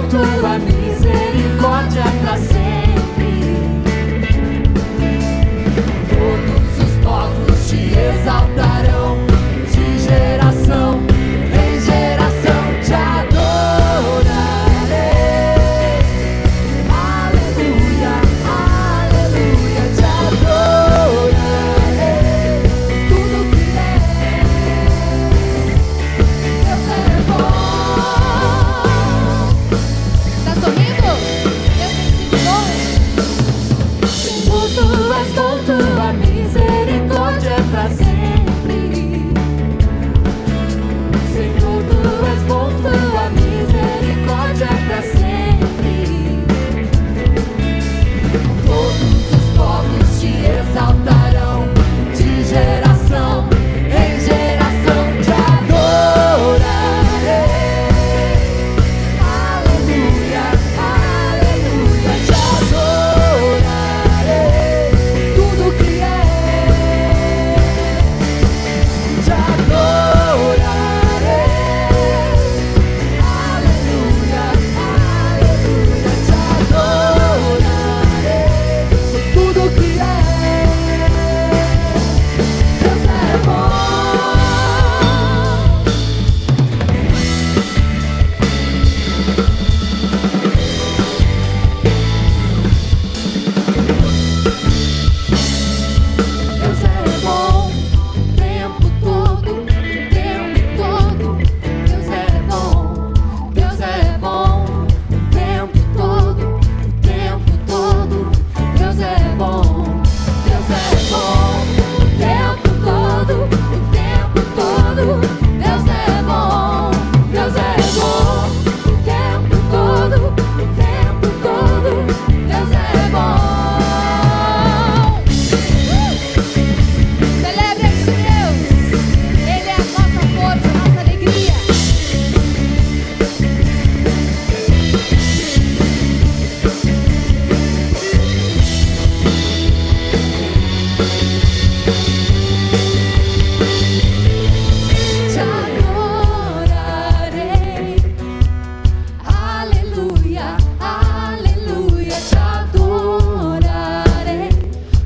tua misericórdia pra sempre. Todos os povos te exaltarão, de geração em geração te adorarei. Aleluia, aleluia, te adorarei. Tudo que Deus é bom. Tá sorrindo? Deus tem sido bom. Senhor, tu és bom, tua misericórdia é pra sempre. Senhor, tu és bom, tua misericórdia é pra sempre. Todos os povos te exaltarão, de geração em geração te adorarei. Aleluia, aleluia, te adorarei. Tudo que te adorarei. Aleluia, aleluia, te adorarei. Tudo que Deus é bom. Deus é bom o tempo todo, o tempo todo. Deus é bom, Deus é bom o tempo todo, o tempo todo. Deus é bom, Deus é bom o tempo todo, o tempo todo. Deus é bom, Deus é bom o tempo todo, o tempo todo. Deus é bom. Celebre esse Deus, Ele é a nossa força, a nossa alegria. Te adorarei, aleluia, aleluia, te adorarei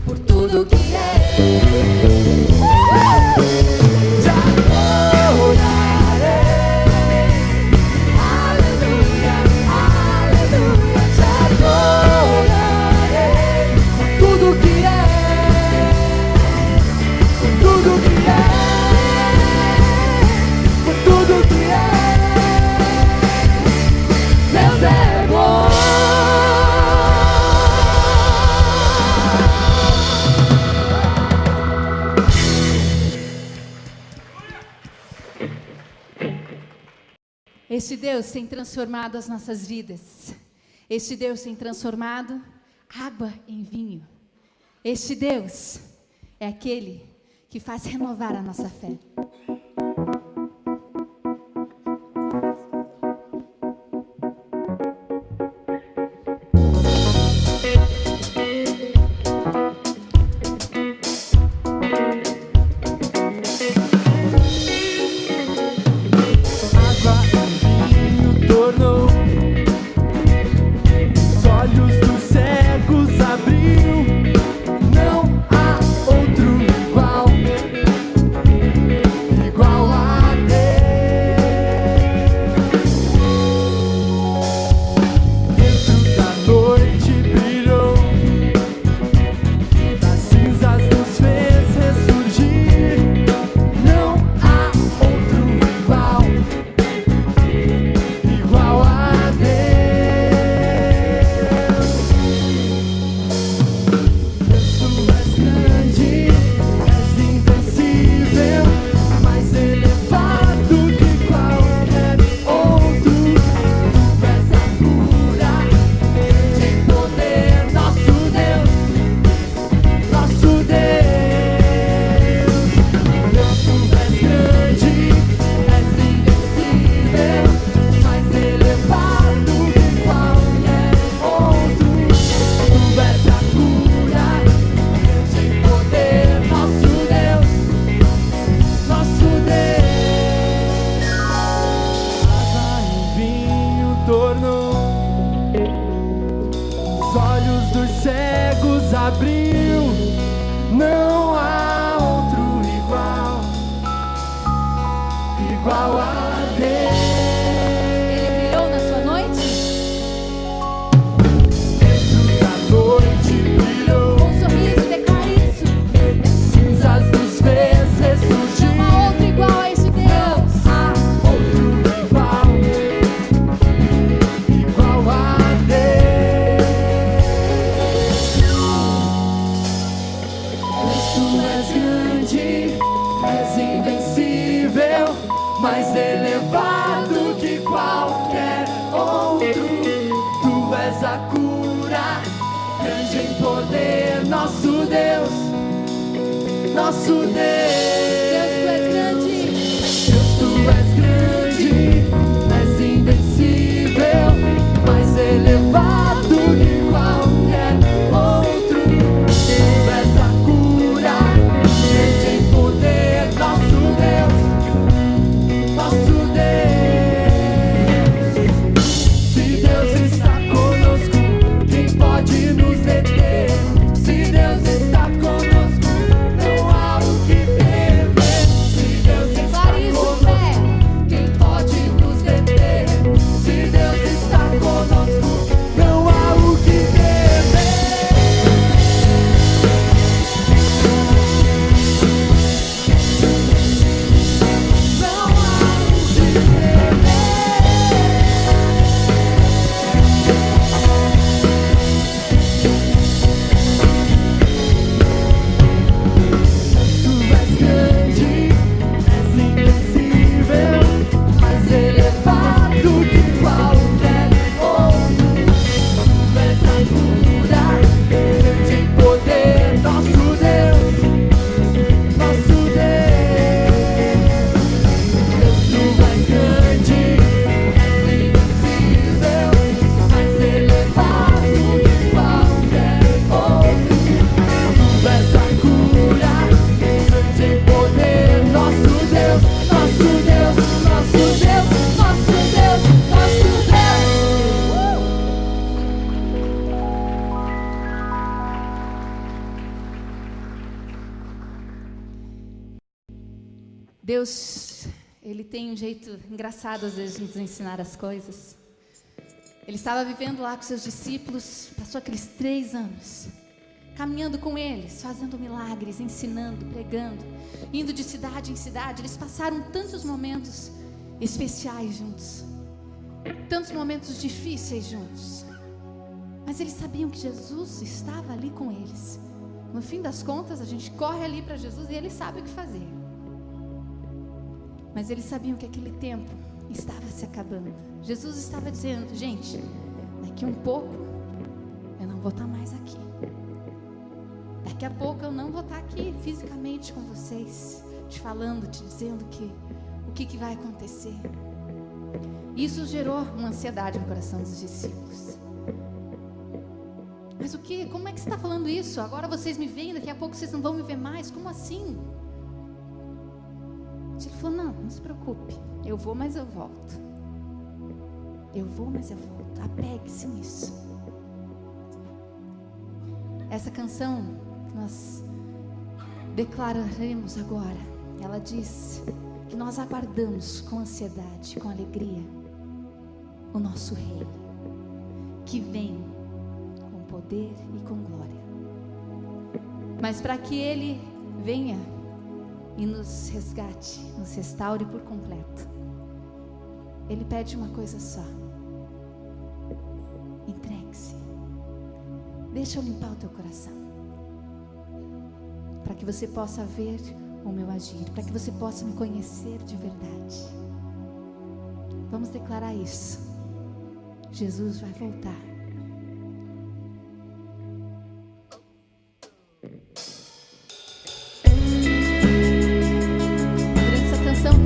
por tudo que te adorarei, aleluia, aleluia, te adorarei por tudo que tudo que por tudo que Deus é bom. Este Deus tem transformado as nossas vidas. Este Deus tem transformado água em vinho. Este Deus é aquele que faz renovar a nossa fé. Água em vinho tornou, os olhos dos cegos abriu. Não há outro igual, igual a Deus. Dentro da noite brilhou, das cinzas nos fez ressurgir. Não há outro igual, igual a dos cegos abriu. Não há outro igual a Deus. Ele brilhou na sua noite? Dentro da noite brilhou. Com um sorriso, declare isso. Cinzas nos fez ressurgir. Não há outro igual a esse Deus. Outro igual a Deus. Tu és grande, és invencível, mais elevado que qualquer outro. Tu és a cura, grande em poder, nosso Deus, nosso Deus. Deus, tu és grande. Deus, tu és grande, és invencível, mais elevado que qualquer outro. Tu és a cura, grande em poder, nosso Deus, nosso Deus. Se Deus está conosco, quem pode nos deter? Se Deus está conosco, não há o que temer. Se Deus está Declare isso, conosco, fé. quem pode nos deter? Se Deus está conosco, não há o que temer. Não há o que temer. Tu és grande, és invencível, mais elevado que qualquer outro. Tu és a cura, grande em poder, nosso Deus, nosso Deus. Tu és grande, és invencível, mais elevado que qualquer outro. Tu és a cura, grande em poder, nosso Deus, nosso Deus, nosso Deus, nosso Deus, nosso Deus, Ele tem um jeito engraçado às vezes de nos ensinar as coisas. Ele estava vivendo lá com seus discípulos, passou aqueles 3 anos, caminhando com eles, fazendo milagres, ensinando, pregando, indo de cidade em cidade. Eles passaram tantos momentos especiais juntos, tantos momentos difíceis juntos, mas eles sabiam que Jesus estava ali com eles. No fim das contas, a gente corre ali para Jesus e Ele sabe o que fazer. Mas eles sabiam que aquele tempo estava se acabando. Jesus estava dizendo: gente, daqui um pouco eu não vou estar mais aqui. Daqui a pouco eu não vou estar aqui fisicamente com vocês, te falando, te dizendo o que vai acontecer. Isso gerou uma ansiedade no coração dos discípulos. Mas o que? Como é que você está falando isso? Agora vocês me veem, daqui a pouco vocês não vão me ver mais. Como assim? Ele falou: não se preocupe, eu vou, mas eu volto. Eu vou, mas eu volto. Apegue-se nisso. Essa canção que nós declararemos agora, ela diz que nós aguardamos com ansiedade, com alegria, o nosso Rei, que vem com poder e com glória. Mas para que Ele venha e nos resgate, nos restaure por completo, Ele pede uma coisa só: entregue-se. Deixa eu limpar o teu coração, para que você possa ver o meu agir, para que você possa me conhecer de verdade. Vamos declarar isso. Jesus vai voltar.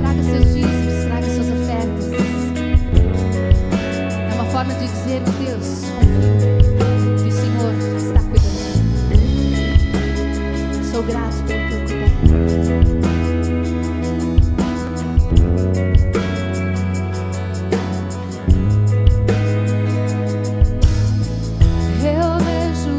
Traga seus dízimos, traga suas ofertas. É uma forma de dizer: Deus, confio que o Senhor está cuidando de mim. Sou grato pelo teu cuidado. Eu vejo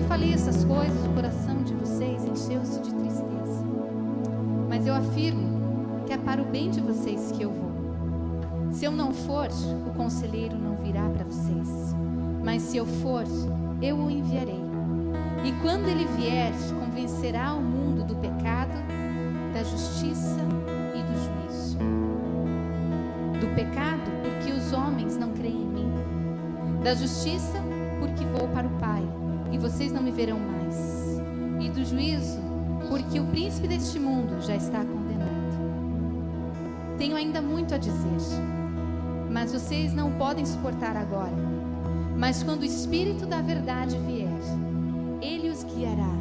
falei essas coisas, o coração de vocês encheu-se de tristeza. Mas eu afirmo que é para o bem de vocês que eu vou. Se eu não for, o conselheiro não virá para vocês. Mas se eu for, eu o enviarei. E quando ele vier, convencerá o mundo do pecado, da justiça e do juízo. Do pecado, porque os homens não creem em mim. Da justiça, porque vou para o Pai, e vocês não me verão mais. E do juízo, porque o príncipe deste mundo já está condenado. Tenho ainda muito a dizer, mas vocês não podem suportar agora. Mas quando o Espírito da verdade vier, ele os guiará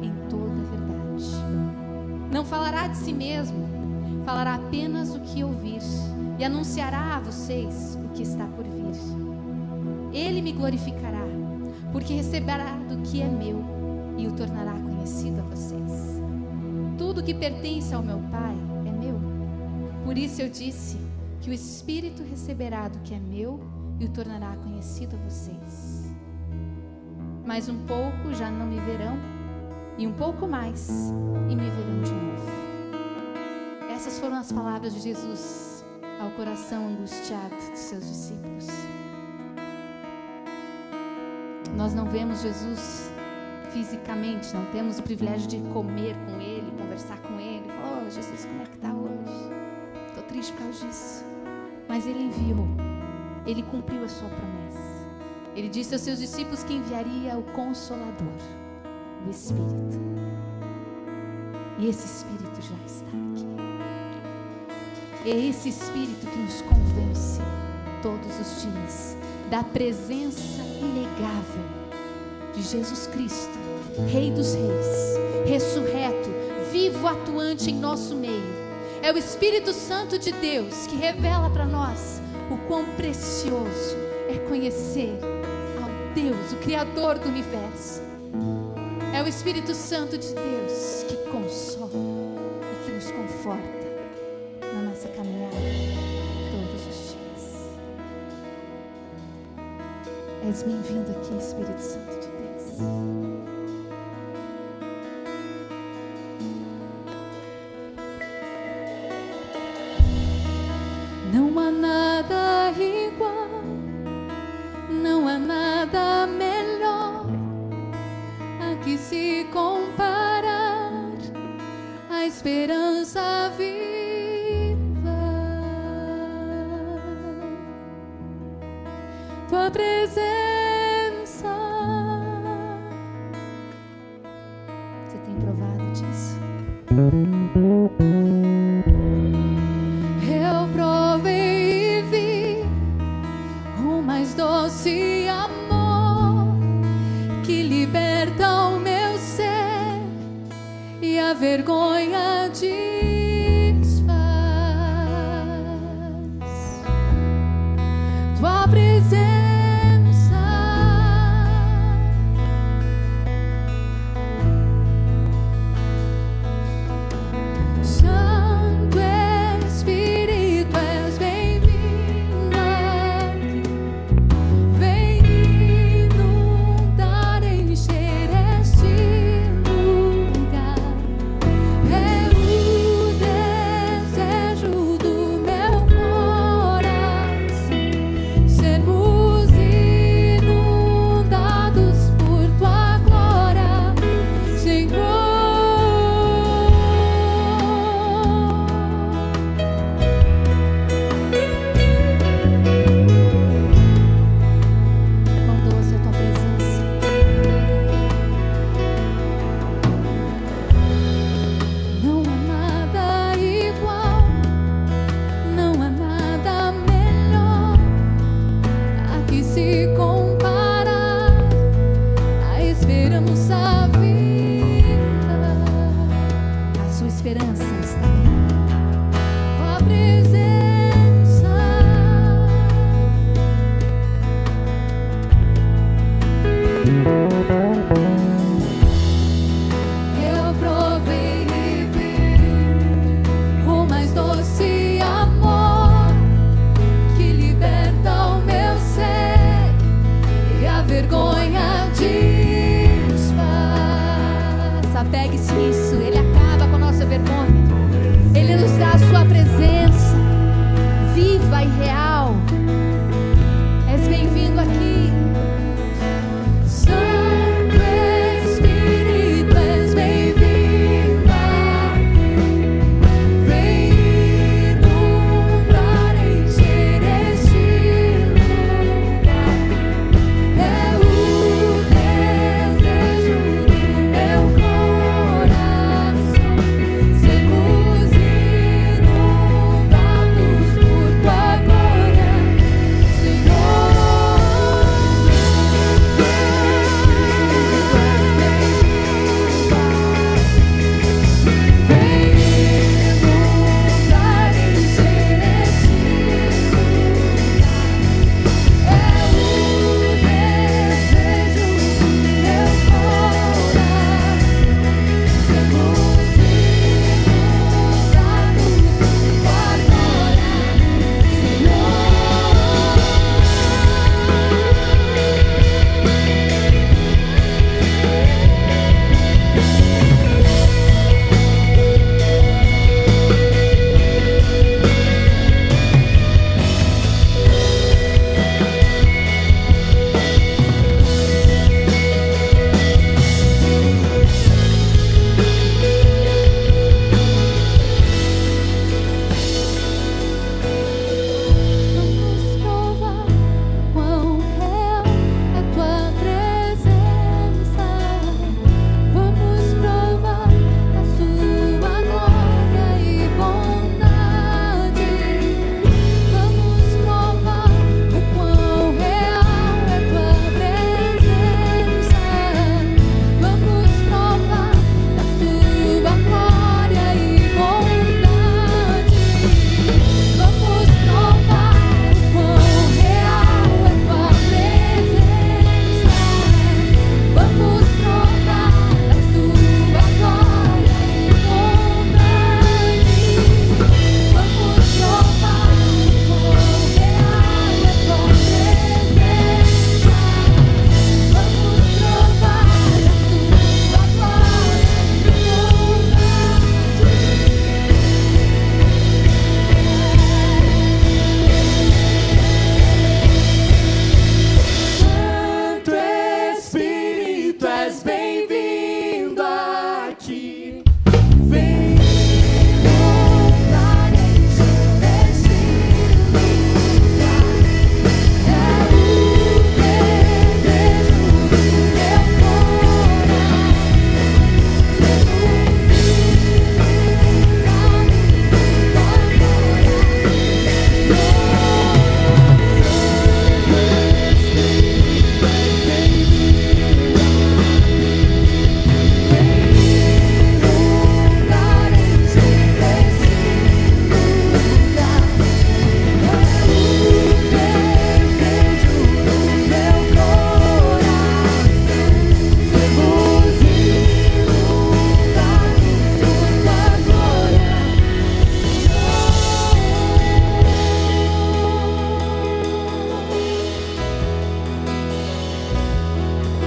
em toda a verdade. Não falará de si mesmo, falará apenas o que ouvir, e anunciará a vocês o que está por vir. Ele me glorificará, porque receberá do que é meu e o tornará conhecido a vocês. Tudo que pertence ao meu Pai é meu. Por isso eu disse que o Espírito receberá do que é meu e o tornará conhecido a vocês. Mais um pouco já não me verão, e um pouco mais e me verão de novo. Essas foram as palavras de Jesus ao coração angustiado de seus discípulos. Nós não vemos Jesus fisicamente, não temos o privilégio de comer com Ele, conversar com Ele, falar: "Oh, Jesus, como é que está hoje? Estou triste por causa disso." Mas Ele enviou, Ele cumpriu a sua promessa. Ele disse aos seus discípulos que enviaria o Consolador, o Espírito. E esse Espírito já está aqui. É esse Espírito que nos convence todos os dias da presença inegável de Jesus Cristo, Rei dos Reis, ressurreto, vivo, atuante em nosso meio. É o Espírito Santo de Deus que revela para nós o quão precioso é conhecer ao Deus, o Criador do universo. É o Espírito Santo de Deus que consola e que nos conforta na nossa caminhada todos os dias. És bem-vindo aqui, Espírito Santo de Deus. Não há nada igual, não há nada melhor a que se comparar a esperança viva. Tua presença. Você tem provado disso? Eu provei e vi o mais doce amor que liberta o meu ser e a vergonha desfaz. Tua presença. Vergonha de Apegue-se nisso. Ele acaba com a nossa vergonha. Ele nos dá a sua presença viva e real. És bem-vindo aqui. Santo Espírito, és bem-vindo aqui. Vem inundar, encher este lugar. É o desejo do meu coração. Sermos inundados por tua glória, Senhor.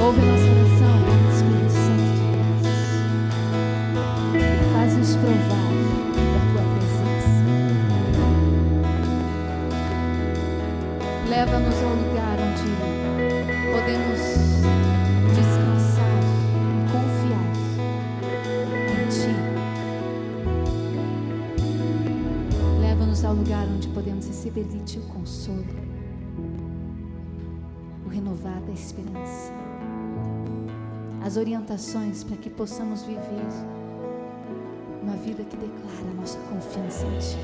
Ouve a nossa oração, Espírito Santo de Deus. Faz-nos provar da tua presença. Leva-nos ao lugar onde podemos descansar e confiar em ti. Leva-nos ao lugar onde podemos receber de ti o consolo, o renovar da esperança, as orientações para que possamos viver uma vida que declara a nossa confiança em ti.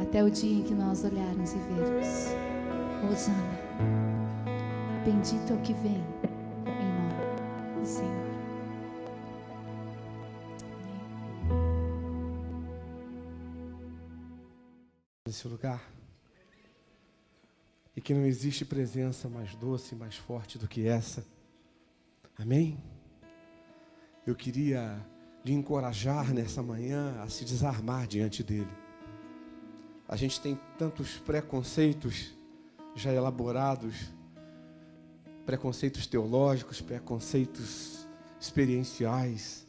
Até o dia em que nós olharmos e vermos: Hosana, bendito é o que vem em nome do Senhor. Nesse lugar, e que não existe presença mais doce, mais forte do que essa. Amém? Eu queria lhe encorajar nessa manhã a se desarmar diante dele. A gente tem tantos preconceitos já elaborados preconceitos teológicos, preconceitos experienciais,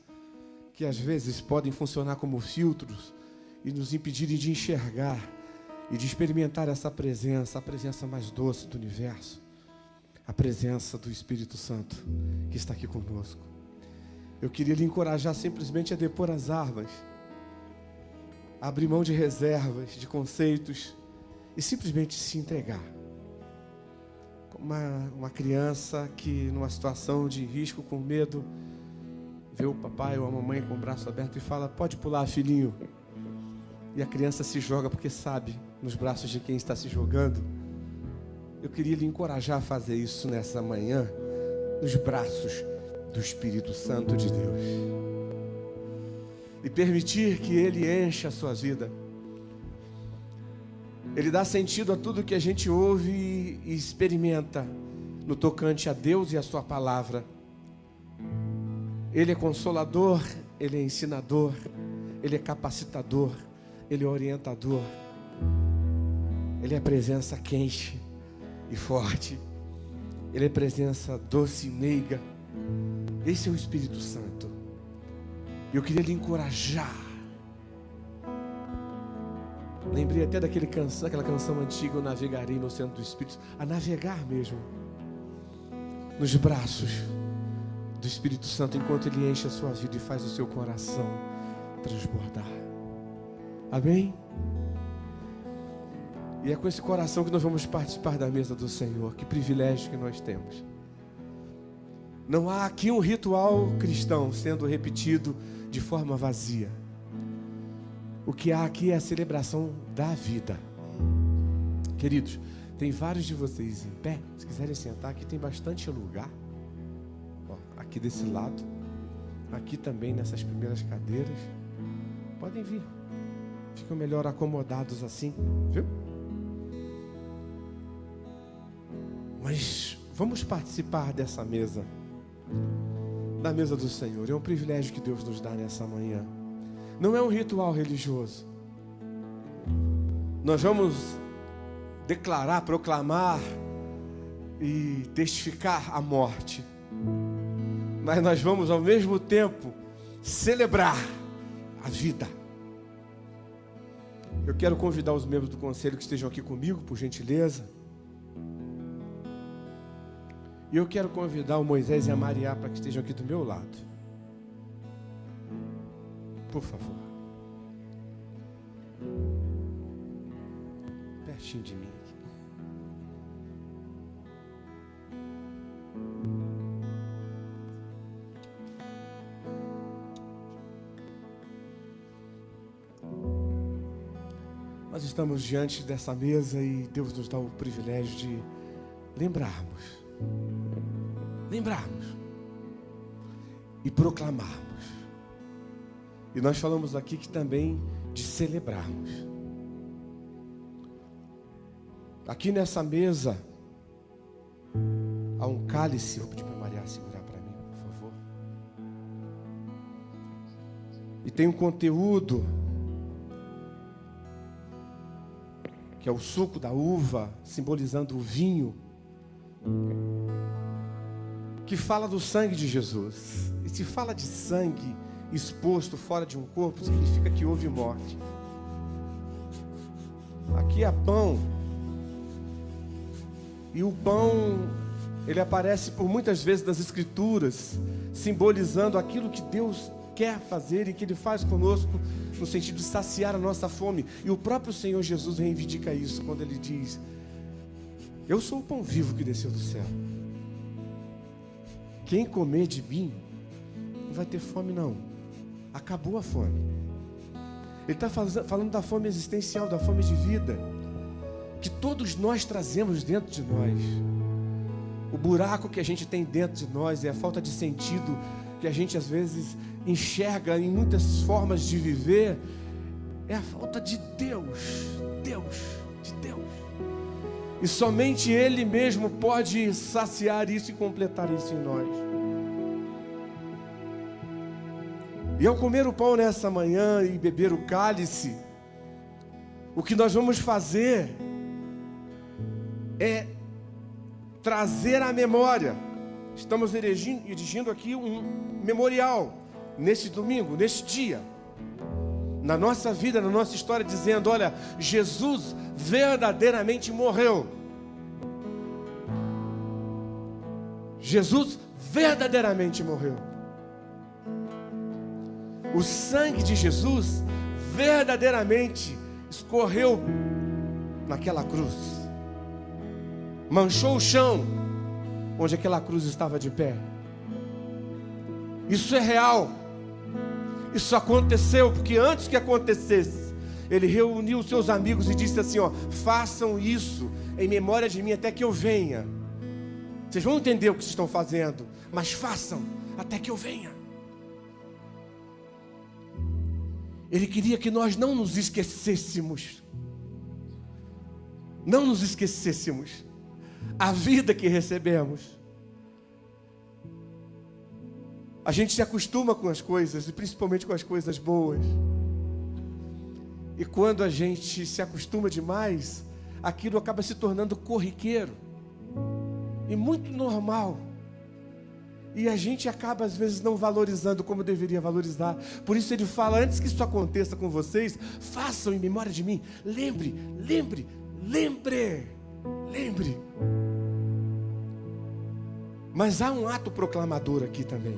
que às vezes podem funcionar como filtros e nos impedirem de enxergar e de experimentar essa presença, a presença mais doce do universo, a presença do Espírito Santo que está aqui conosco. Eu queria lhe encorajar simplesmente a depor as armas, a abrir mão de reservas, de conceitos e simplesmente se entregar. Como uma criança que numa situação de risco, com medo, vê o papai ou a mamãe com o braço aberto e fala: pode pular, filhinho. E a criança se joga porque sabe nos braços de quem está se jogando. Eu queria lhe encorajar a fazer isso nessa manhã, nos braços do Espírito Santo de Deus, e permitir que Ele encha a sua vida. Ele dá sentido a tudo que a gente ouve e experimenta no tocante a Deus e a sua palavra. Ele é consolador, Ele é ensinador, Ele é capacitador, Ele é orientador. Ele é presença quente e forte. Ele é presença doce e meiga. Esse é o Espírito Santo. Eu queria lhe encorajar. Lembrei até daquela canção antiga, Eu Navegarei no Centro do Espírito. A navegar mesmo nos braços do Espírito Santo, enquanto Ele enche a sua vida e faz o seu coração transbordar. Amém? E é com esse coração que nós vamos participar da mesa do Senhor. Que privilégio que nós temos. Não há aqui um ritual cristão sendo repetido de forma vazia. O que há aqui é a celebração da vida. Queridos, tem vários de vocês em pé. Se quiserem sentar, aqui tem bastante lugar. Ó, aqui desse lado. Aqui também nessas primeiras cadeiras. Podem vir. Ficam melhor acomodados assim, viu? Mas vamos participar dessa mesa, da mesa do Senhor. É um privilégio que Deus nos dá nessa manhã. Não é um ritual religioso. Nós vamos declarar, proclamar e testificar a morte, mas nós vamos ao mesmo tempo celebrar a vida. Eu quero convidar os membros do conselho que estejam aqui comigo, por gentileza. E eu quero convidar o Moisés e a Maria para que estejam aqui do meu lado. Por favor. Pertinho de mim aqui. Nós estamos diante dessa mesa e Deus nos dá o privilégio de lembrarmos e proclamarmos. E nós falamos aqui que também de celebrarmos. Aqui nessa mesa há um cálice. Vou pedir para a Maria segurar para mim, por favor. E tem um conteúdo que é o suco da uva, simbolizando o vinho, que fala do sangue de Jesus. E se fala de sangue exposto fora de um corpo, significa que houve morte. Aqui há pão. E o pão, ele aparece por muitas vezes nas Escrituras, simbolizando aquilo que Deus quer fazer e que Ele faz conosco, no sentido de saciar a nossa fome. E o próprio Senhor Jesus reivindica isso quando Ele diz: eu sou o pão vivo que desceu do céu. Quem comer de mim não vai ter fome não. Acabou a fome. Ele está falando da fome existencial, da fome de vida, que todos nós trazemos dentro de nós. O buraco que a gente tem dentro de nós é a falta de sentido que a gente às vezes enxerga em muitas formas de viver. É a falta de Deus. E somente Ele mesmo pode saciar isso e completar isso em nós. E ao comer o pão nessa manhã e beber o cálice, o que nós vamos fazer é trazer à memória. Estamos erigindo aqui um memorial nesse domingo, nesse dia, na nossa vida, na nossa história, dizendo: olha, Jesus verdadeiramente morreu. Jesus verdadeiramente morreu. O sangue de Jesus verdadeiramente escorreu naquela cruz, manchou o chão onde aquela cruz estava de pé. Isso é real. Isso aconteceu, porque antes que acontecesse, ele reuniu os seus amigos e disse assim: ó, façam isso em memória de mim até que eu venha. Vocês vão entender o que vocês estão fazendo, mas façam até que eu venha. Ele queria que nós não nos esquecêssemos. Não nos esquecêssemos a vida que recebemos. A gente se acostuma com as coisas, e principalmente com as coisas boas. E quando a gente se acostuma demais, aquilo acaba se tornando corriqueiro e muito normal. E a gente acaba às vezes não valorizando como deveria valorizar. Por isso ele fala: antes que isso aconteça com vocês, façam em memória de mim. Lembre, lembre, lembre, lembre. Mas há um ato proclamador aqui também.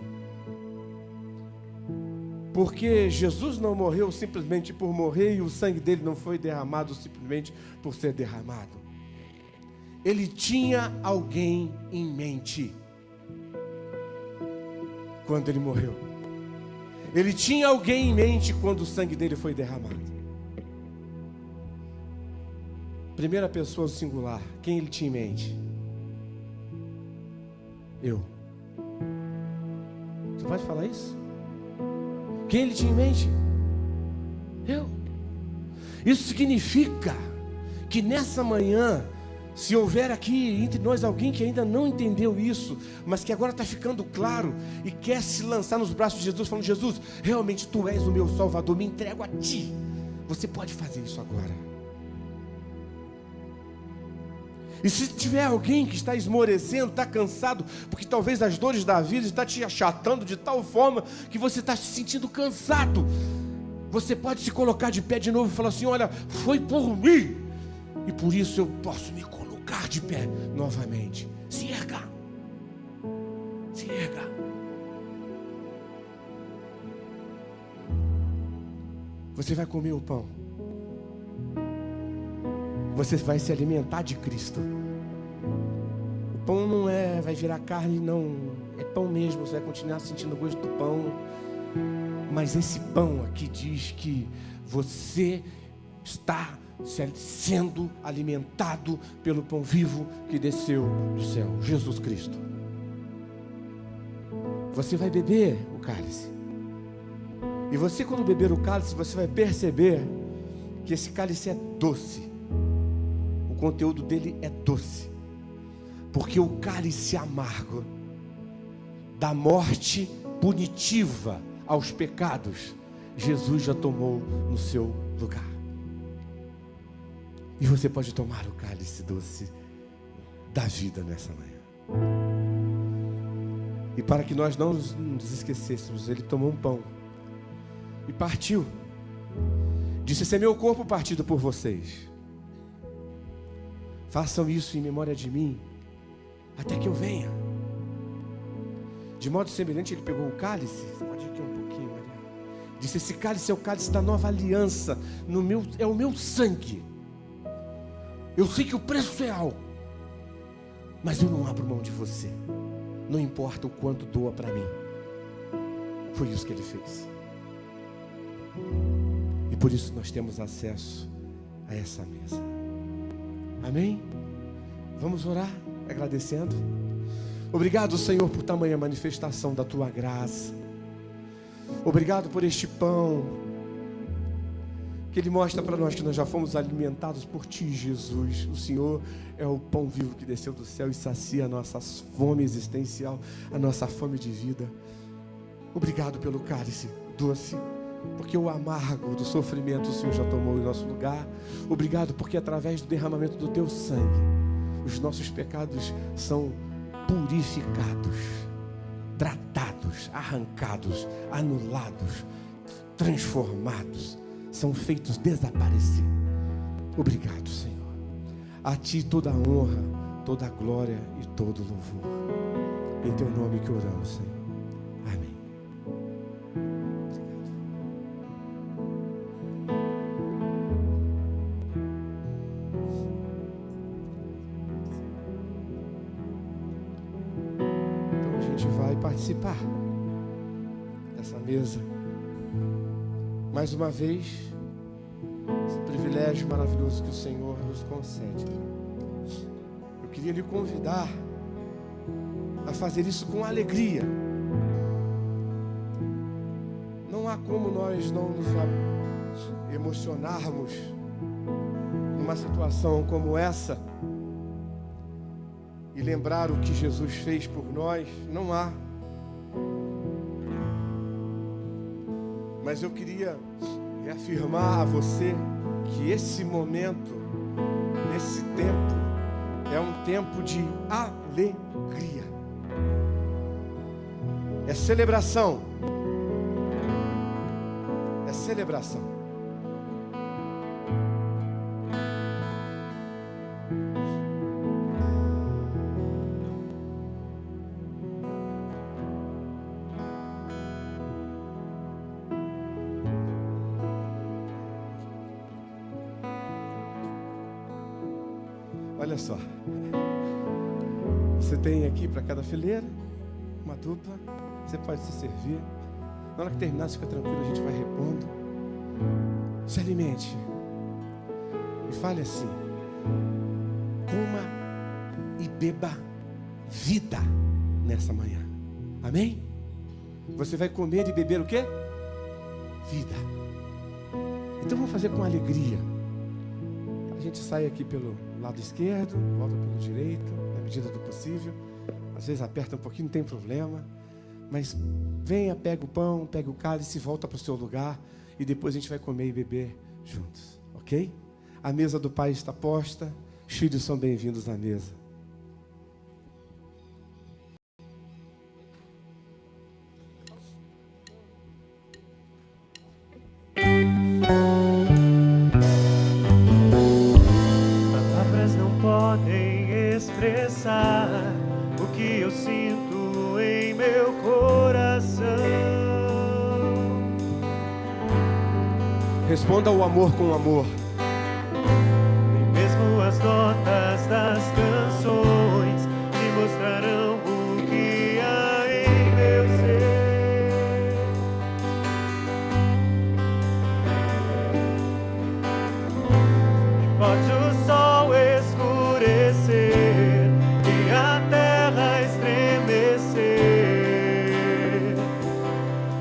Porque Jesus não morreu simplesmente por morrer, e o sangue dele não foi derramado simplesmente por ser derramado. Ele tinha alguém em mente quando ele morreu. Ele tinha alguém em mente quando o sangue dele foi derramado. Primeira pessoa singular, quem ele tinha em mente? Eu. Você pode falar isso? Quem ele tinha em mente? Eu. Isso significa que nessa manhã, se houver aqui entre nós alguém que ainda não entendeu isso, mas que agora está ficando claro e quer se lançar nos braços de Jesus, falando: Jesus, realmente tu és o meu Salvador, me entrego a ti. Você pode fazer isso agora. E se tiver alguém que está esmorecendo, está cansado, porque talvez as dores da vida estão te achatando de tal forma que você está se sentindo cansado, você pode se colocar de pé de novo e falar assim: olha, foi por mim, e por isso eu posso me colocar de pé novamente. Se erga. Se erga. Você vai comer o pão. Você vai se alimentar de Cristo. O pão não vai virar carne, não. É pão mesmo, você vai continuar sentindo o gosto do pão. Mas esse pão aqui diz que você está sendo alimentado pelo pão vivo que desceu do céu, Jesus Cristo. Você vai beber o cálice. E você, quando beber o cálice, você vai perceber que esse cálice é doce. O conteúdo dele é doce, porque o cálice amargo da morte punitiva aos pecados, Jesus já tomou no seu lugar. E você pode tomar o cálice doce da vida nessa manhã. E para que nós não nos esquecêssemos, ele tomou um pão e partiu. Disse: esse é meu corpo partido por vocês. Façam isso em memória de mim, até que eu venha. De modo semelhante, ele pegou o cálice. Você pode ir aqui um pouquinho, Maria. Disse: esse cálice é o cálice da nova aliança. É o meu sangue. Eu sei que o preço é alto, mas eu não abro mão de você. Não importa o quanto doa para mim. Foi isso que ele fez. E por isso nós temos acesso a essa mesa. Amém? Vamos orar agradecendo. Obrigado, Senhor, por tamanha manifestação da tua graça. Obrigado por este pão, que ele mostra para nós que nós já fomos alimentados por ti, Jesus. O Senhor é o pão vivo que desceu do céu e sacia a nossa fome existencial, a nossa fome de vida. Obrigado pelo cálice doce, porque o amargo do sofrimento o Senhor já tomou em nosso lugar. Obrigado porque através do derramamento do teu sangue, os nossos pecados são purificados, tratados, arrancados, anulados, transformados, são feitos desaparecer. Obrigado, Senhor. A Ti toda a honra, toda a glória e todo o louvor. Em Teu nome que oramos, Senhor. Amém. Então a gente vai participar dessa mesa. Mais uma vez, esse privilégio maravilhoso que o Senhor nos concede. Eu queria lhe convidar a fazer isso com alegria. Não há como nós não nos emocionarmos numa situação como essa e lembrar o que Jesus fez por nós. Não há. Mas eu queria reafirmar a você que esse momento, esse tempo, é um tempo de alegria. É celebração. É celebração. Olha só, você tem aqui para cada fileira uma dupla, você pode se servir. Na hora que terminar, fica tranquilo, a gente vai repondo. Se alimente e fale assim: coma e beba vida nessa manhã. Amém? Você vai comer e beber o quê? Vida. Então vamos fazer com alegria. A gente sai aqui pelo lado esquerdo, volta pelo direito, na medida do possível. Às vezes aperta um pouquinho, não tem problema. Mas venha, pega o pão, pega o cálice, volta para o seu lugar. E depois a gente vai comer e beber juntos, ok? A mesa do Pai está posta. Os filhos são bem-vindos à mesa. Expressar o que eu sinto em meu coração. Responda ao amor com amor. Nem mesmo as notas das canções me mostrarão o que há em meu ser. Pode o sol escurecer,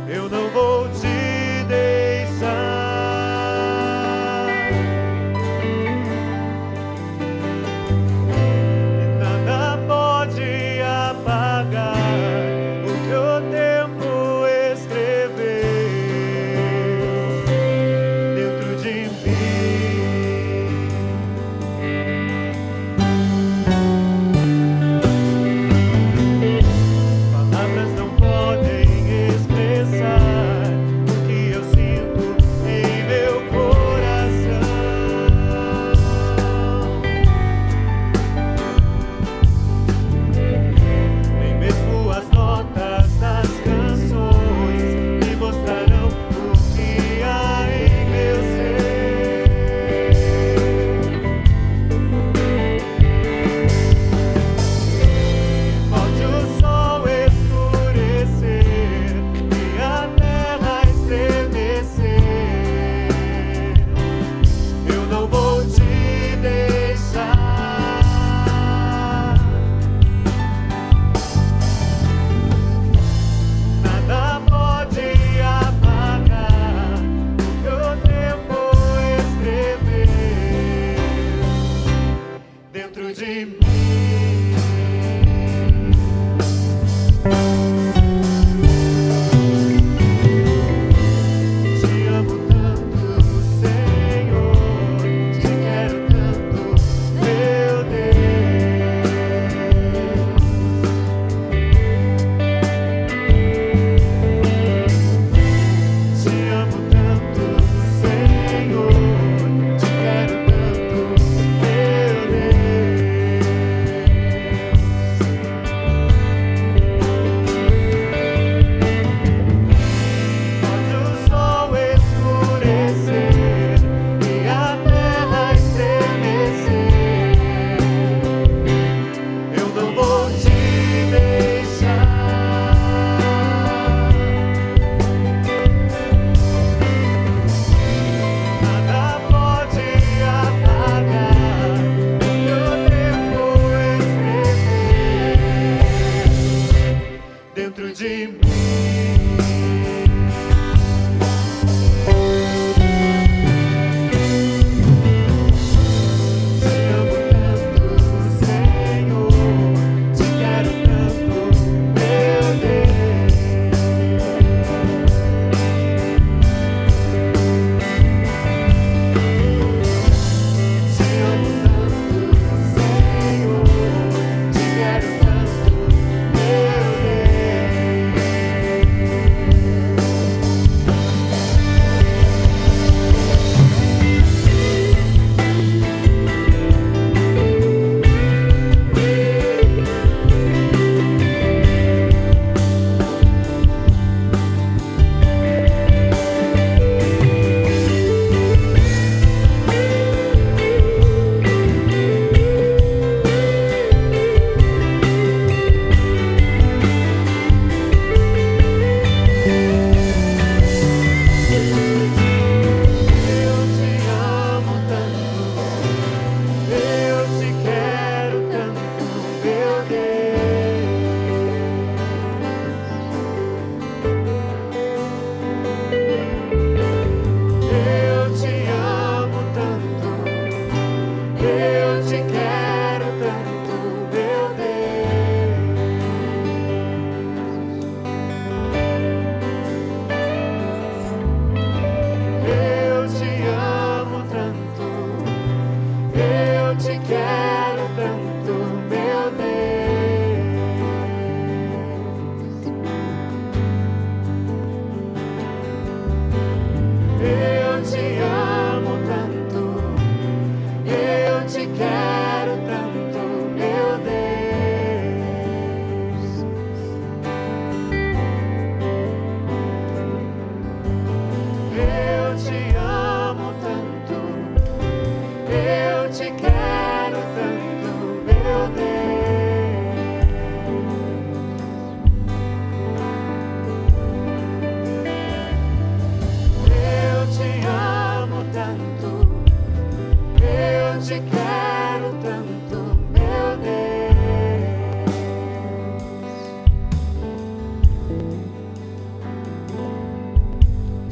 eu não vou te deixar.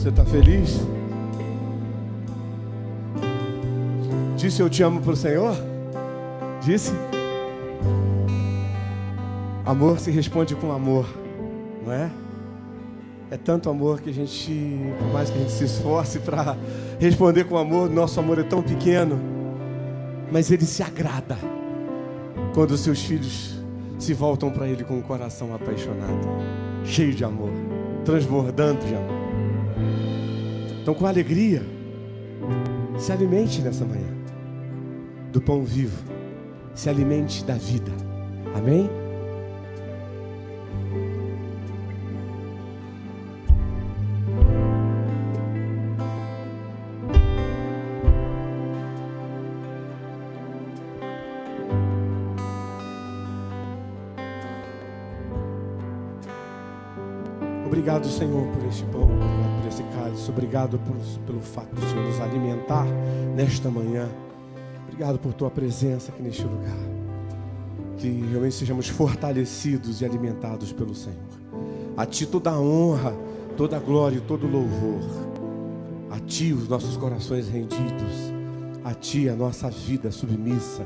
Você está feliz? Disse eu te amo para o Senhor? Disse? Amor se responde com amor, não é? É tanto amor que a gente, por mais que a gente se esforce para responder com amor, nosso amor é tão pequeno, mas Ele se agrada quando os seus filhos se voltam para Ele com um coração apaixonado, cheio de amor, transbordando de amor. Então, com alegria, se alimente nessa manhã do pão vivo, se alimente da vida. Amém? Obrigado, Senhor, por este pão, obrigado por esse cálice, obrigado pelo fato do Senhor nos alimentar nesta manhã. Obrigado por Tua presença aqui neste lugar. Que realmente sejamos fortalecidos e alimentados pelo Senhor. A Ti toda a honra, toda a glória e todo o louvor. A Ti os nossos corações rendidos. A Ti a nossa vida submissa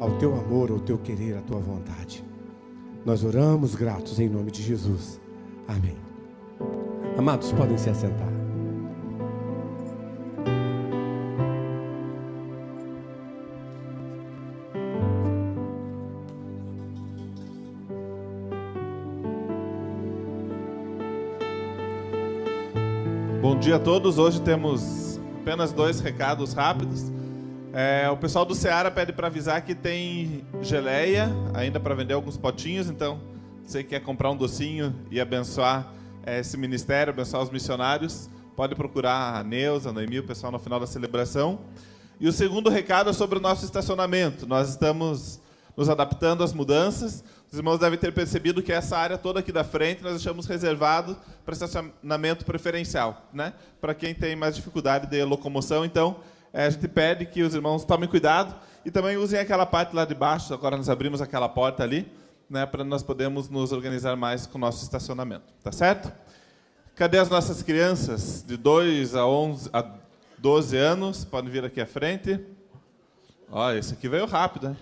ao Teu amor, ao Teu querer, à Tua vontade. Nós oramos gratos em nome de Jesus. Amém. Amados, podem se assentar. Bom dia a todos. Hoje temos apenas 2 recados rápidos. O pessoal do Seara pede para avisar que tem geleia ainda para vender, alguns potinhos. Então, se você quer comprar um docinho e abençoar esse ministério, abençoar os missionários, pode procurar a Neuza, a Noemi, o pessoal no final da celebração. E o segundo recado é sobre o nosso estacionamento. Nós estamos nos adaptando às mudanças. Os irmãos devem ter percebido que essa área toda aqui da frente nós deixamos reservado para estacionamento preferencial, né? Para quem tem mais dificuldade de locomoção. Então, a gente pede que os irmãos tomem cuidado e também usem aquela parte lá de baixo. Agora nós abrimos aquela porta ali, né, para nós podermos nos organizar mais com o nosso estacionamento. Tá certo? Cadê as nossas crianças de 2 a 12 anos? Podem vir aqui à frente. Ó, esse aqui veio rápido, hein?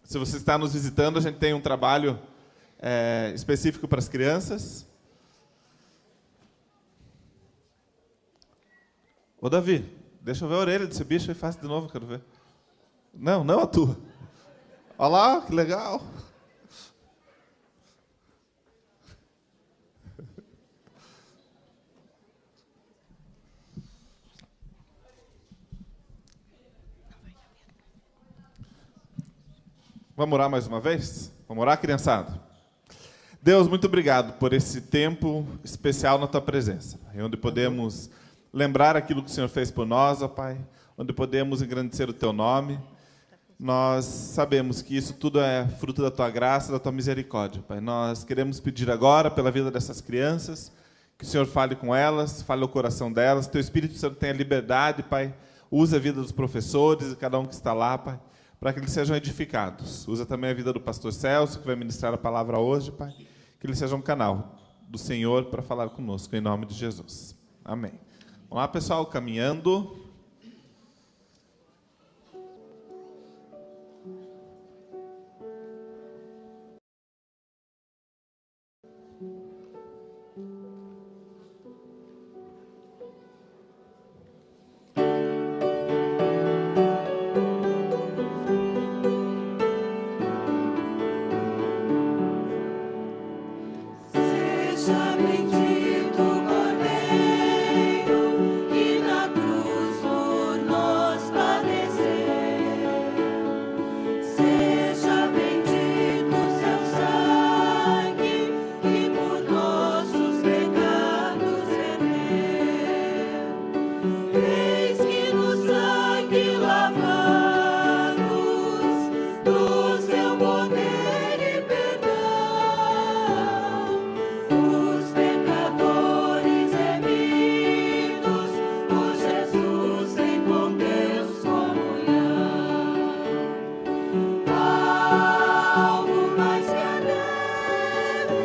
Se você está nos visitando, a gente tem um trabalho específico para as crianças. Ô, Davi, deixa eu ver a orelha desse bicho e faça de novo, quero ver. Não a tua. Olha lá, que legal. Vamos orar mais uma vez? Vamos orar, criançada? Deus, muito obrigado por esse tempo especial na Tua presença, onde podemos lembrar aquilo que o Senhor fez por nós, ó Pai, onde podemos engrandecer o Teu nome. Nós sabemos que isso tudo é fruto da Tua graça, da Tua misericórdia, Pai. Nós queremos pedir agora pela vida dessas crianças, que o Senhor fale com elas, fale o coração delas, Teu Espírito Santo tenha liberdade, Pai. Use a vida dos professores e cada um que está lá, Pai, para que eles sejam edificados. Usa também a vida do pastor Celso, que vai ministrar a palavra hoje, Pai. Que ele seja um canal do Senhor para falar conosco, em nome de Jesus. Amém. Vamos lá, pessoal, caminhando. Seja bendito o Cordeiro, e na cruz por nós padecer. Seja bendito o seu sangue, e por nossos pecados verter. Eis que no sangue lavados, do seu poder e perdão, os pecadores remidos, por Jesus tem com Deus comunhão. Alvo mais que a neve,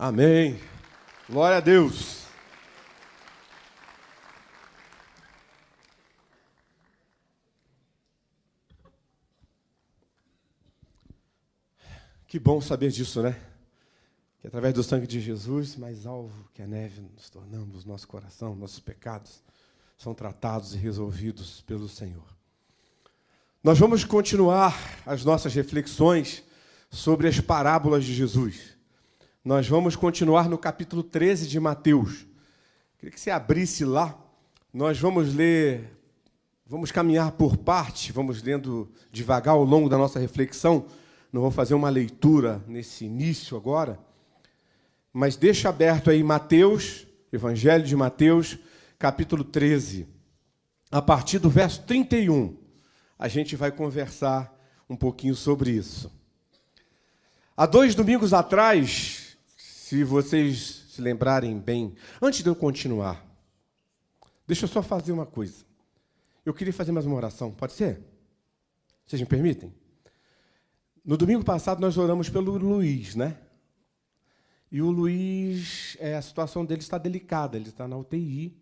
Amém. Glória a Deus. Que bom saber disso, né? Que através do sangue de Jesus, mais alvo que a neve, nos tornamos, nosso coração, nossos pecados são tratados e resolvidos pelo Senhor. Nós vamos continuar as nossas reflexões sobre as parábolas de Jesus. Nós vamos continuar no capítulo 13 de Mateus. Queria que você abrisse lá. Nós vamos ler, vamos caminhar por parte, vamos lendo devagar ao longo da nossa reflexão. Não vou fazer uma leitura nesse início agora, mas deixa aberto aí Mateus, Evangelho de Mateus, capítulo 13. A partir do verso 31, a gente vai conversar um pouquinho sobre isso. Há 2 domingos atrás, se vocês se lembrarem bem, antes de eu continuar, deixa eu só fazer uma coisa. Eu queria fazer mais uma oração, pode ser? Vocês me permitem? No domingo passado, nós oramos pelo Luiz, né? E o Luiz, a situação dele está delicada, ele está na UTI.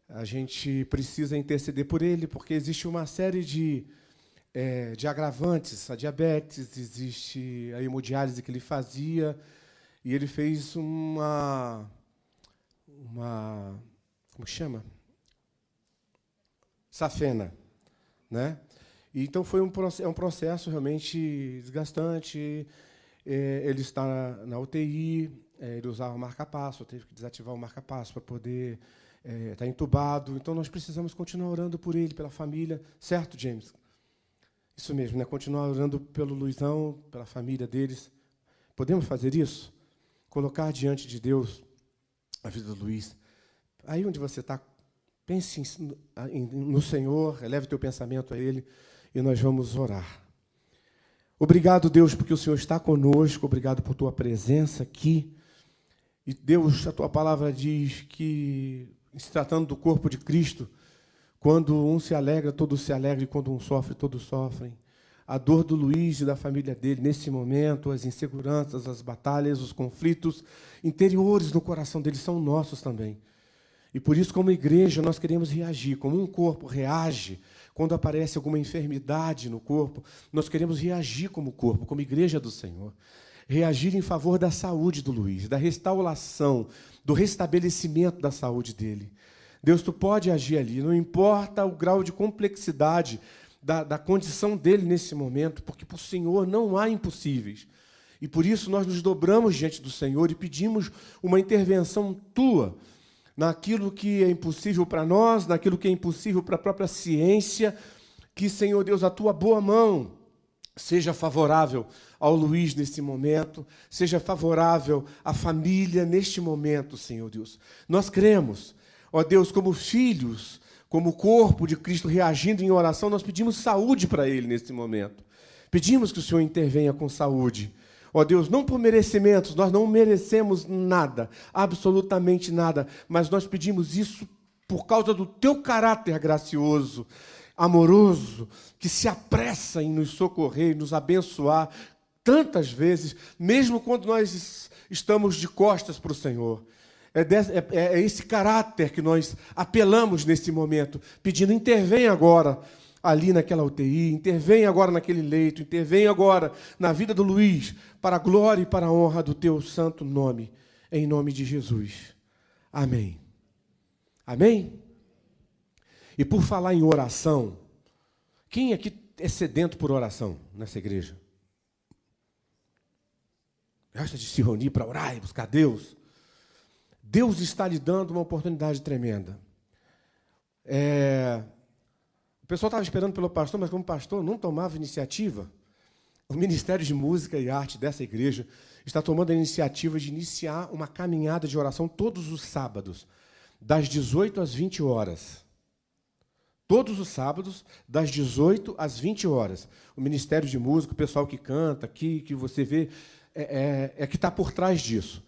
A gente precisa interceder por ele, porque existe uma série de agravantes, a diabetes, existe a hemodiálise que ele fazia, e ele fez uma como chama? Safena, né? E, então foi um processo realmente desgastante. Ele está na UTI, ele usava o marca-passo, teve que desativar o marca-passo para poder estar entubado. Então nós precisamos continuar orando por ele, pela família, certo, James? Isso mesmo, né? Continuar orando pelo Luizão, pela família deles. Podemos fazer isso? Colocar diante de Deus a vida do Luiz. Aí onde você está, pense no Senhor, eleve o teu pensamento a Ele, e nós vamos orar. Obrigado, Deus, porque o Senhor está conosco, obrigado por tua presença aqui. E, Deus, a tua palavra diz que, se tratando do corpo de Cristo, quando um se alegra, todos se alegram, e quando um sofre, todos sofrem. A dor do Luiz e da família dele, nesse momento, as inseguranças, as batalhas, os conflitos interiores no coração dele são nossos também. E por isso, como igreja, nós queremos reagir, como um corpo reage quando aparece alguma enfermidade no corpo, nós queremos reagir como corpo, como igreja do Senhor. Reagir em favor da saúde do Luiz, da restauração, do restabelecimento da saúde dele. Deus, tu pode agir ali, não importa o grau de complexidade da condição dele nesse momento, porque para o Senhor não há impossíveis. E por isso nós nos dobramos diante do Senhor e pedimos uma intervenção tua, naquilo que é impossível para nós, naquilo que é impossível para a própria ciência, que, Senhor Deus, a tua boa mão seja favorável ao Luiz nesse momento, seja favorável à família neste momento, Senhor Deus. Nós cremos, ó Deus, como filhos, como corpo de Cristo reagindo em oração, nós pedimos saúde para ele nesse momento. Pedimos que o Senhor intervenha com saúde. Ó Deus, não por merecimentos, nós não merecemos nada, absolutamente nada, mas nós pedimos isso por causa do teu caráter gracioso, amoroso, que se apressa em nos socorrer, nos abençoar tantas vezes, mesmo quando nós estamos de costas para o Senhor. É esse caráter que nós apelamos nesse momento, pedindo, intervém agora ali naquela UTI, intervém agora naquele leito, intervém agora na vida do Luiz, para a glória e para a honra do teu santo nome, em nome de Jesus. Amém. Amém? E por falar em oração, quem aqui é sedento por oração nessa igreja? Gosta de se reunir para orar e buscar Deus? Deus está lhe dando uma oportunidade tremenda. O pessoal estava esperando pelo pastor, mas como o pastor não tomava iniciativa, o Ministério de Música e Arte dessa igreja está tomando a iniciativa de iniciar uma caminhada de oração todos os sábados, das 18 às 20 horas. Todos os sábados, das 18 às 20 horas. O Ministério de Música, o pessoal que canta aqui, que você vê, que está por trás disso.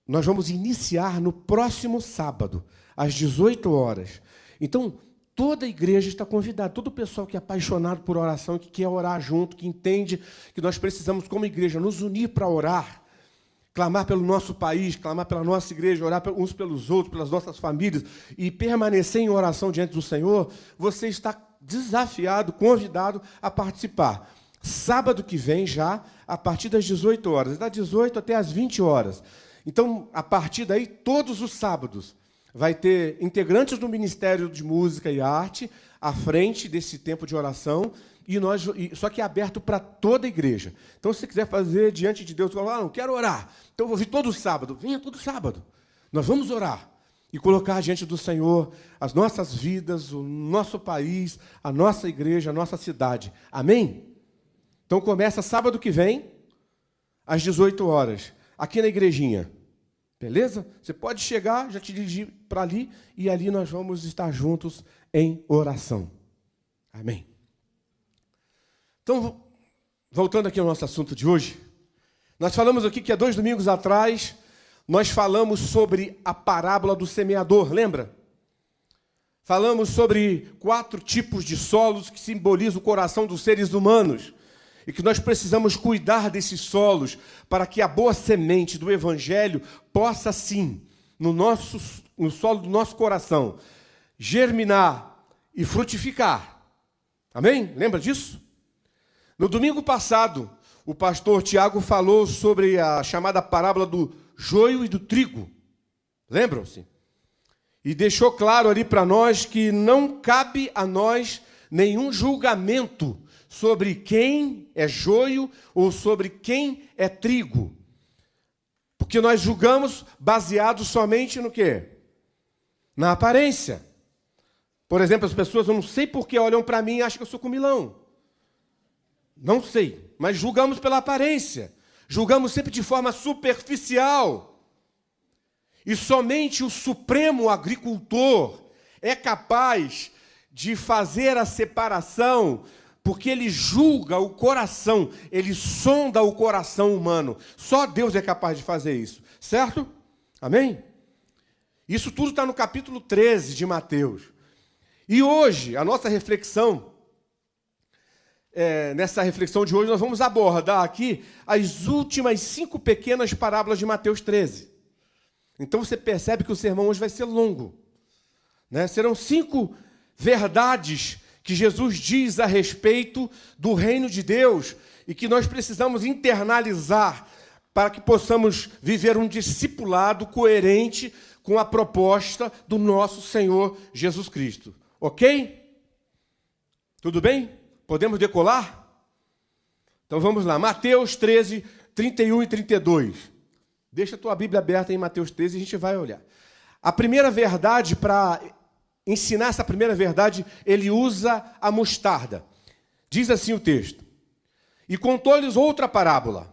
Nós vamos iniciar no próximo sábado, às 18 horas. Então, Toda a igreja está convidada, todo o pessoal que é apaixonado por oração, que quer orar junto, que entende que nós precisamos, como igreja, nos unir para orar, clamar pelo nosso país, clamar pela nossa igreja, orar uns pelos outros, pelas nossas famílias, e permanecer em oração diante do Senhor. Você está desafiado, convidado a participar. Sábado que vem já, a partir das 18 horas, das 18 até as 20 horas. Então, a partir daí, todos os sábados, vai ter integrantes do Ministério de Música e Arte à frente desse tempo de oração, só que é aberto para toda a igreja. Então, se você quiser fazer diante de Deus, não quero orar, então eu vou vir todo sábado. Venha todo sábado. Nós vamos orar e colocar diante do Senhor as nossas vidas, o nosso país, a nossa igreja, a nossa cidade. Amém? Então, começa sábado que vem, às 18 horas, aqui na igrejinha. Beleza? Você pode chegar, já te dirigir para ali, e ali nós vamos estar juntos em oração. Amém. Então, voltando aqui ao nosso assunto de hoje, nós falamos aqui que há 2 domingos atrás, nós falamos sobre a parábola do semeador, lembra? Falamos sobre 4 tipos de solos que simbolizam o coração dos seres humanos, e que nós precisamos cuidar desses solos para que a boa semente do Evangelho possa, sim, no solo do nosso coração, germinar e frutificar. Amém? Lembra disso? No domingo passado, o pastor Tiago falou sobre a chamada parábola do joio e do trigo. Lembram-se? E deixou claro ali para nós que não cabe a nós nenhum julgamento sobre quem é joio ou sobre quem é trigo. Porque nós julgamos baseado somente no quê? Na aparência. Por exemplo, as pessoas, eu não sei por que olham para mim e acham que eu sou comilão. Não sei, mas julgamos pela aparência. Julgamos sempre de forma superficial. E somente o supremo agricultor é capaz de fazer a separação, porque ele julga o coração, ele sonda o coração humano. Só Deus é capaz de fazer isso, certo? Amém? Isso tudo está no capítulo 13 de Mateus. E hoje, a nossa reflexão, nessa reflexão de hoje, nós vamos abordar aqui as últimas 5 pequenas parábolas de Mateus 13. Então você percebe que o sermão hoje vai ser longo, né? Serão 5 verdades que Jesus diz a respeito do reino de Deus e que nós precisamos internalizar para que possamos viver um discipulado coerente com a proposta do nosso Senhor Jesus Cristo. Ok? Tudo bem? Podemos decolar? Então vamos lá. Mateus 13, 31 e 32. Deixa a tua Bíblia aberta em Mateus 13 e a gente vai olhar. A primeira verdade, para ensinar essa primeira verdade, ele usa a mostarda. Diz assim o texto: e contou-lhes outra parábola.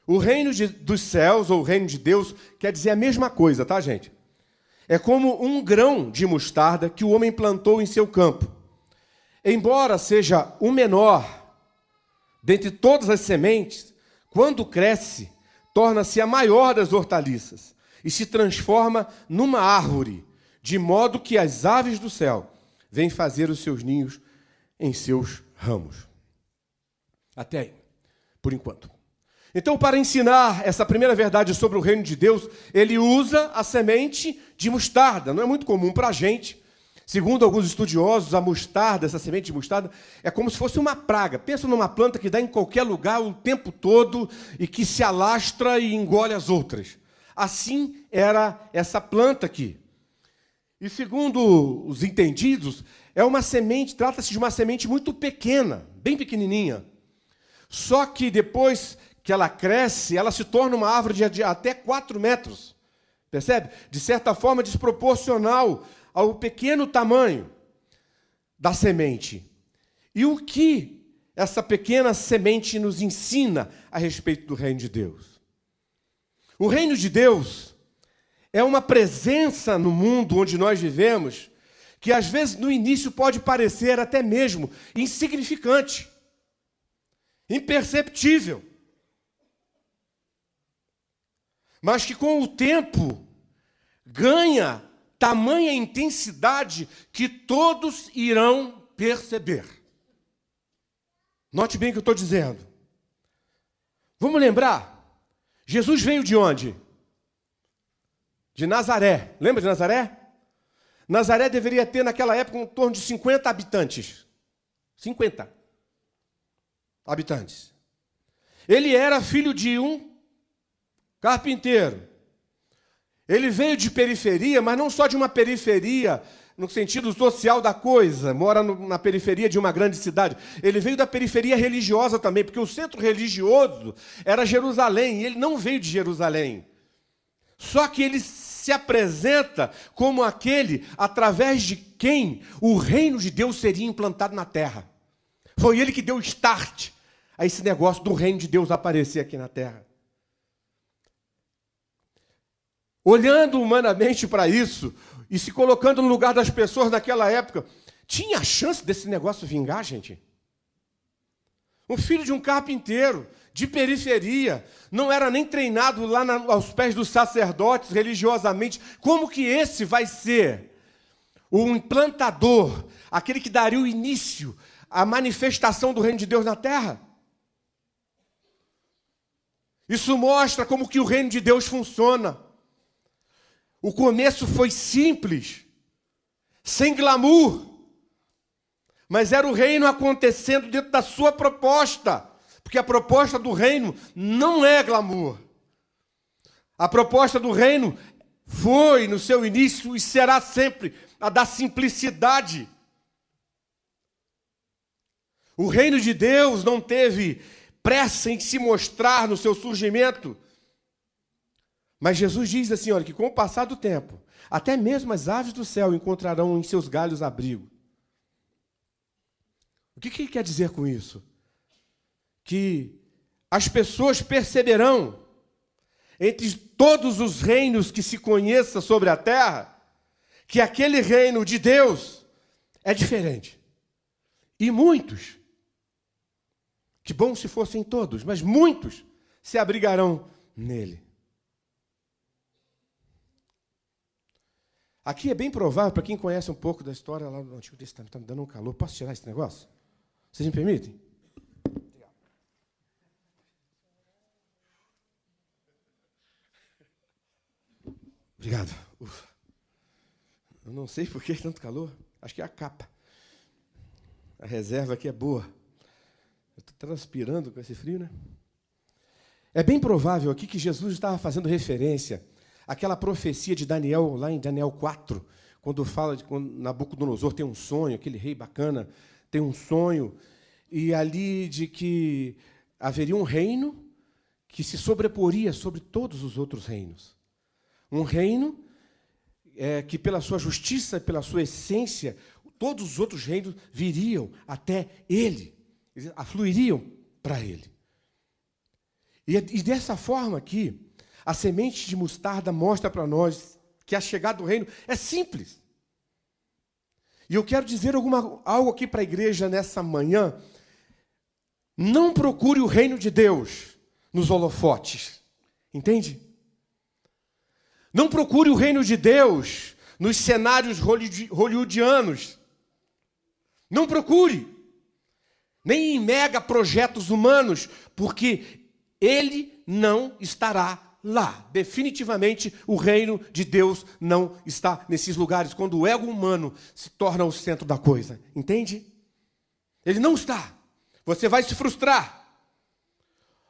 O reino dos céus, ou o reino de Deus, quer dizer a mesma coisa, tá, gente? É como um grão de mostarda que o homem plantou em seu campo. Embora seja o menor dentre todas as sementes, quando cresce, torna-se a maior das hortaliças e se transforma numa árvore, de modo que as aves do céu vêm fazer os seus ninhos em seus ramos. Até aí, por enquanto. Então, para ensinar essa primeira verdade sobre o reino de Deus, ele usa a semente de mostarda. Não é muito comum para a gente. Segundo alguns estudiosos, a mostarda, essa semente de mostarda, é como se fosse uma praga. Pensa numa planta que dá em qualquer lugar o tempo todo e que se alastra e engole as outras. Assim era essa planta aqui. E segundo os entendidos, é uma semente, trata-se de uma semente muito pequena, bem pequenininha. Só que depois que ela cresce, ela se torna uma árvore de até 4 metros. Percebe? De certa forma, desproporcional ao pequeno tamanho da semente. E o que essa pequena semente nos ensina a respeito do reino de Deus? O reino de Deus é uma presença no mundo onde nós vivemos que, às vezes, no início pode parecer até mesmo insignificante, imperceptível, mas que, com o tempo, ganha tamanha intensidade que todos irão perceber. Note bem o que eu estou dizendo. Vamos lembrar, Jesus veio de onde? De Nazaré. Lembra de Nazaré? Nazaré deveria ter naquela época em torno de 50 habitantes. 50 habitantes. Ele era filho de um carpinteiro. Ele veio de periferia, mas não só de uma periferia no sentido social da coisa, mora na periferia de uma grande cidade. Ele veio da periferia religiosa também, porque o centro religioso era Jerusalém, e ele não veio de Jerusalém. Só que ele se apresenta como aquele através de quem o reino de Deus seria implantado na terra. Foi ele que deu start a esse negócio do reino de Deus aparecer aqui na terra. Olhando humanamente para isso e se colocando no lugar das pessoas naquela época, tinha chance desse negócio vingar, gente? Um filho de um carpinteiro, de periferia, não era nem treinado lá aos pés dos sacerdotes religiosamente. Como que esse vai ser o implantador, aquele que daria o início à manifestação do reino de Deus na terra? Isso mostra como que o reino de Deus funciona. O começo foi simples, sem glamour, mas era o reino acontecendo dentro da sua proposta, porque a proposta do reino não é glamour. A proposta do reino foi, no seu início, e será sempre a da simplicidade. O reino de Deus não teve pressa em se mostrar no seu surgimento. Mas Jesus diz assim, olha, que com o passar do tempo, até mesmo as aves do céu encontrarão em seus galhos abrigo. O que ele quer dizer com isso? Que as pessoas perceberão, entre todos os reinos que se conheça sobre a terra, que aquele reino de Deus é diferente. E muitos, que bom se fossem todos, mas muitos se abrigarão nele. Aqui é bem provável, para quem conhece um pouco da história lá do Antigo Testamento, está me dando um calor. Posso tirar esse negócio? Vocês me permitem? Obrigado. Ufa. Eu não sei por que tanto calor. Acho que é a capa. A reserva aqui é boa. Eu estou transpirando com esse frio, né? É bem provável aqui que Jesus estava fazendo referência àquela profecia de Daniel, lá em Daniel 4, quando fala de quando Nabucodonosor tem um sonho, aquele rei bacana tem um sonho, e ali de que haveria um reino que se sobreporia sobre todos os outros reinos. Um reino que, pela sua justiça, pela sua essência, todos os outros reinos viriam até ele, afluiriam para ele. E dessa forma aqui, a semente de mostarda mostra para nós que a chegada do reino é simples. E eu quero dizer algo aqui para a igreja nessa manhã. Não procure o reino de Deus nos holofotes. Entende? Não procure o reino de Deus nos cenários hollywoodianos. Não procure. Nem em mega projetos humanos, porque ele não estará lá. Definitivamente, o reino de Deus não está nesses lugares, quando o ego humano se torna o centro da coisa. Entende? Ele não está. Você vai se frustrar.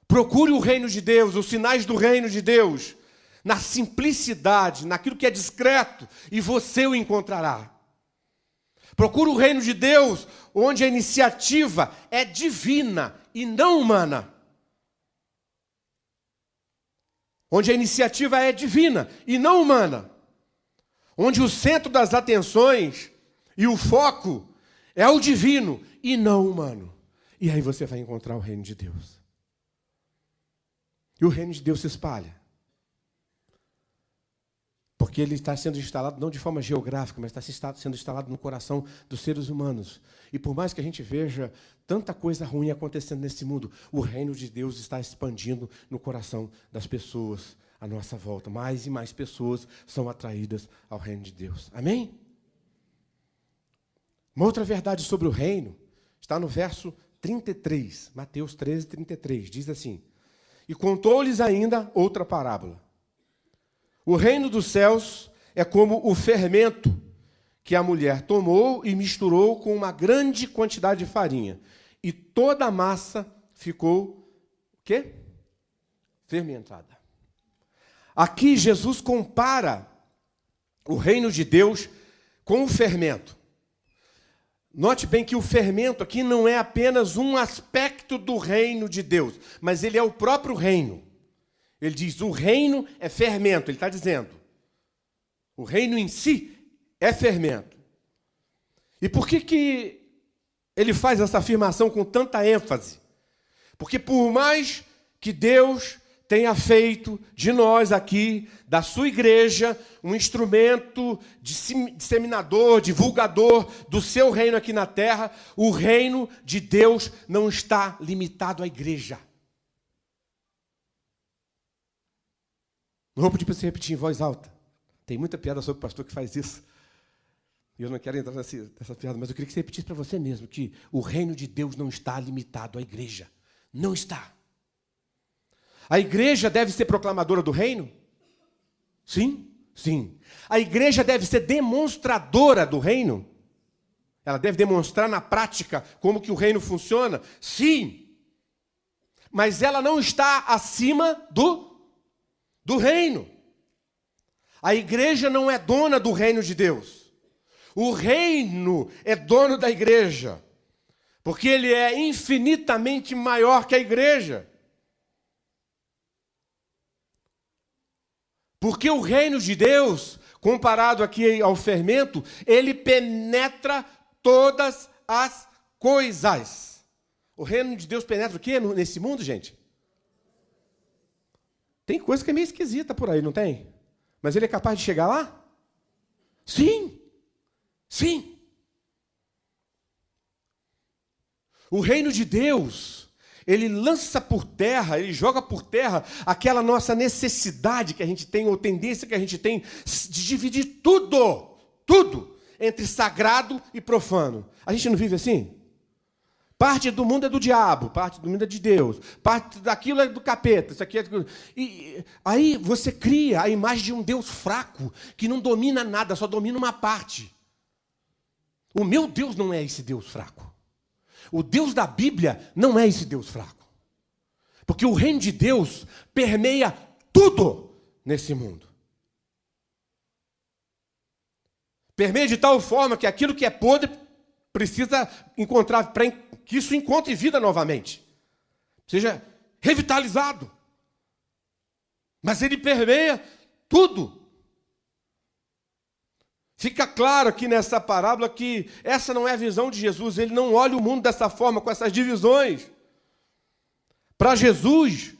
Procure o reino de Deus, os sinais do reino de Deus, na simplicidade, naquilo que é discreto, e você o encontrará. Procure o reino de Deus, onde a iniciativa é divina e não humana. Onde a iniciativa é divina e não humana. Onde o centro das atenções e o foco é o divino e não humano. E aí você vai encontrar o reino de Deus. E o reino de Deus se espalha. Porque ele está sendo instalado não de forma geográfica, mas está sendo instalado no coração dos seres humanos. E por mais que a gente veja tanta coisa ruim acontecendo nesse mundo, o reino de Deus está expandindo no coração das pessoas à nossa volta. Mais e mais pessoas são atraídas ao reino de Deus. Amém? Uma outra verdade sobre o reino está no verso 33, Mateus 13, 33. Diz assim: e contou-lhes ainda outra parábola. O reino dos céus é como o fermento que a mulher tomou e misturou com uma grande quantidade de farinha. E toda a massa ficou, o quê? Fermentada. Aqui Jesus compara o reino de Deus com o fermento. Note bem que o fermento aqui não é apenas um aspecto do reino de Deus, mas ele é o próprio reino. Ele diz, o reino é fermento, ele está dizendo. O reino em si é fermento. E por que ele faz essa afirmação com tanta ênfase? Porque por mais que Deus tenha feito de nós aqui, da sua igreja, um instrumento disseminador, divulgador do seu reino aqui na terra, o reino de Deus não está limitado à igreja. Não vou pedir para você repetir em voz alta. Tem muita piada sobre o pastor que faz isso. E eu não quero entrar nessa piada, mas eu queria que você repetisse para você mesmo que o reino de Deus não está limitado à igreja. Não está. A igreja deve ser proclamadora do reino? Sim, sim. A igreja deve ser demonstradora do reino? Ela deve demonstrar na prática como que o reino funciona? Sim. Mas ela não está acima do reino. A igreja não é dona do reino de Deus. O reino é dono da igreja. Porque ele é infinitamente maior que a igreja. Porque o reino de Deus, comparado aqui ao fermento, ele penetra todas as coisas. O reino de Deus penetra o quê nesse mundo, gente? Tem coisa que é meio esquisita por aí, não tem? Mas ele é capaz de chegar lá? Sim. Sim. O reino de Deus, ele lança por terra, ele joga por terra aquela nossa necessidade que a gente tem, ou tendência que a gente tem, de dividir tudo, entre sagrado e profano. A gente não vive assim? Parte do mundo é do diabo, parte do mundo é de Deus, parte daquilo é do capeta, isso aqui é... E aí você cria a imagem de um Deus fraco, que não domina nada, só domina uma parte. O meu Deus não é esse Deus fraco. O Deus da Bíblia não é esse Deus fraco. Porque o reino de Deus permeia tudo nesse mundo. Permeia de tal forma que aquilo que é podre precisa encontrar, para que isso encontre vida novamente. Seja revitalizado. Mas ele permeia tudo. Fica claro aqui nessa parábola que essa não é a visão de Jesus. Ele não olha o mundo dessa forma, com essas divisões. Para Jesus,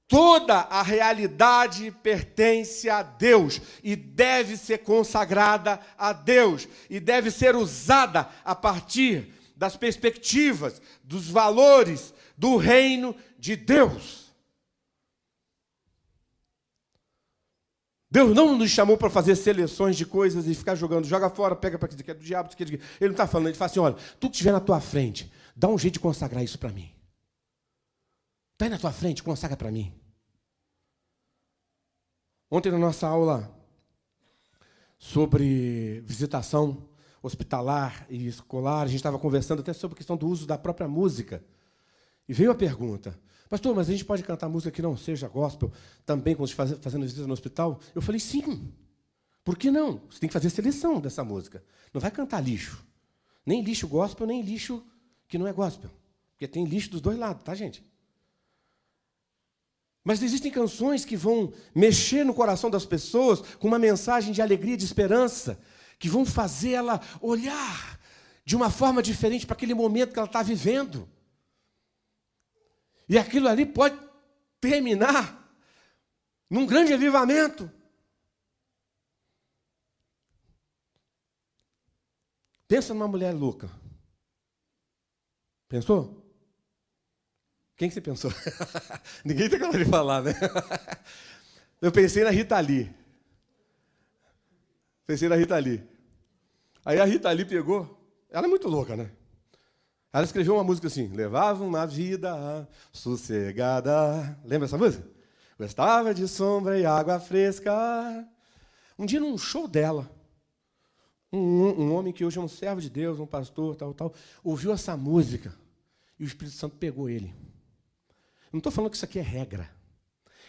toda a realidade pertence a Deus e deve ser consagrada a Deus e deve ser usada a partir das perspectivas, dos valores do reino de Deus. Deus não nos chamou para fazer seleções de coisas e ficar jogando, joga fora, pega para aqui, que é do diabo, que é do... Ele não está falando, ele fala assim, olha, tudo que estiver na tua frente, dá um jeito de consagrar isso para mim. Está aí na tua frente, consagra para mim. Ontem na nossa aula sobre visitação hospitalar e escolar, a gente estava conversando até sobre a questão do uso da própria música. E veio a pergunta, pastor, mas a gente pode cantar música que não seja gospel também quando fazendo visita no hospital? Eu falei, sim. Por que não? Você tem que fazer seleção dessa música. Não vai cantar lixo. Nem lixo gospel, nem lixo que não é gospel. Porque tem lixo dos dois lados, tá, gente? Mas existem canções que vão mexer no coração das pessoas com uma mensagem de alegria, de esperança, que vão fazer ela olhar de uma forma diferente para aquele momento que ela está vivendo. E aquilo ali pode terminar num grande avivamento. Pensa numa mulher louca. Pensou? Quem que você pensou? Ninguém tem coragem de falar, né? Eu pensei na Rita Lee. Aí a Rita Lee pegou, ela é muito louca, né? Ela escreveu uma música assim, levava uma vida sossegada. Lembra essa música? Gostava de sombra e água fresca. Um dia, num show dela, um homem que hoje é um servo de Deus, um pastor, tal, ouviu essa música e o Espírito Santo pegou ele. Eu não estou falando que isso aqui é regra.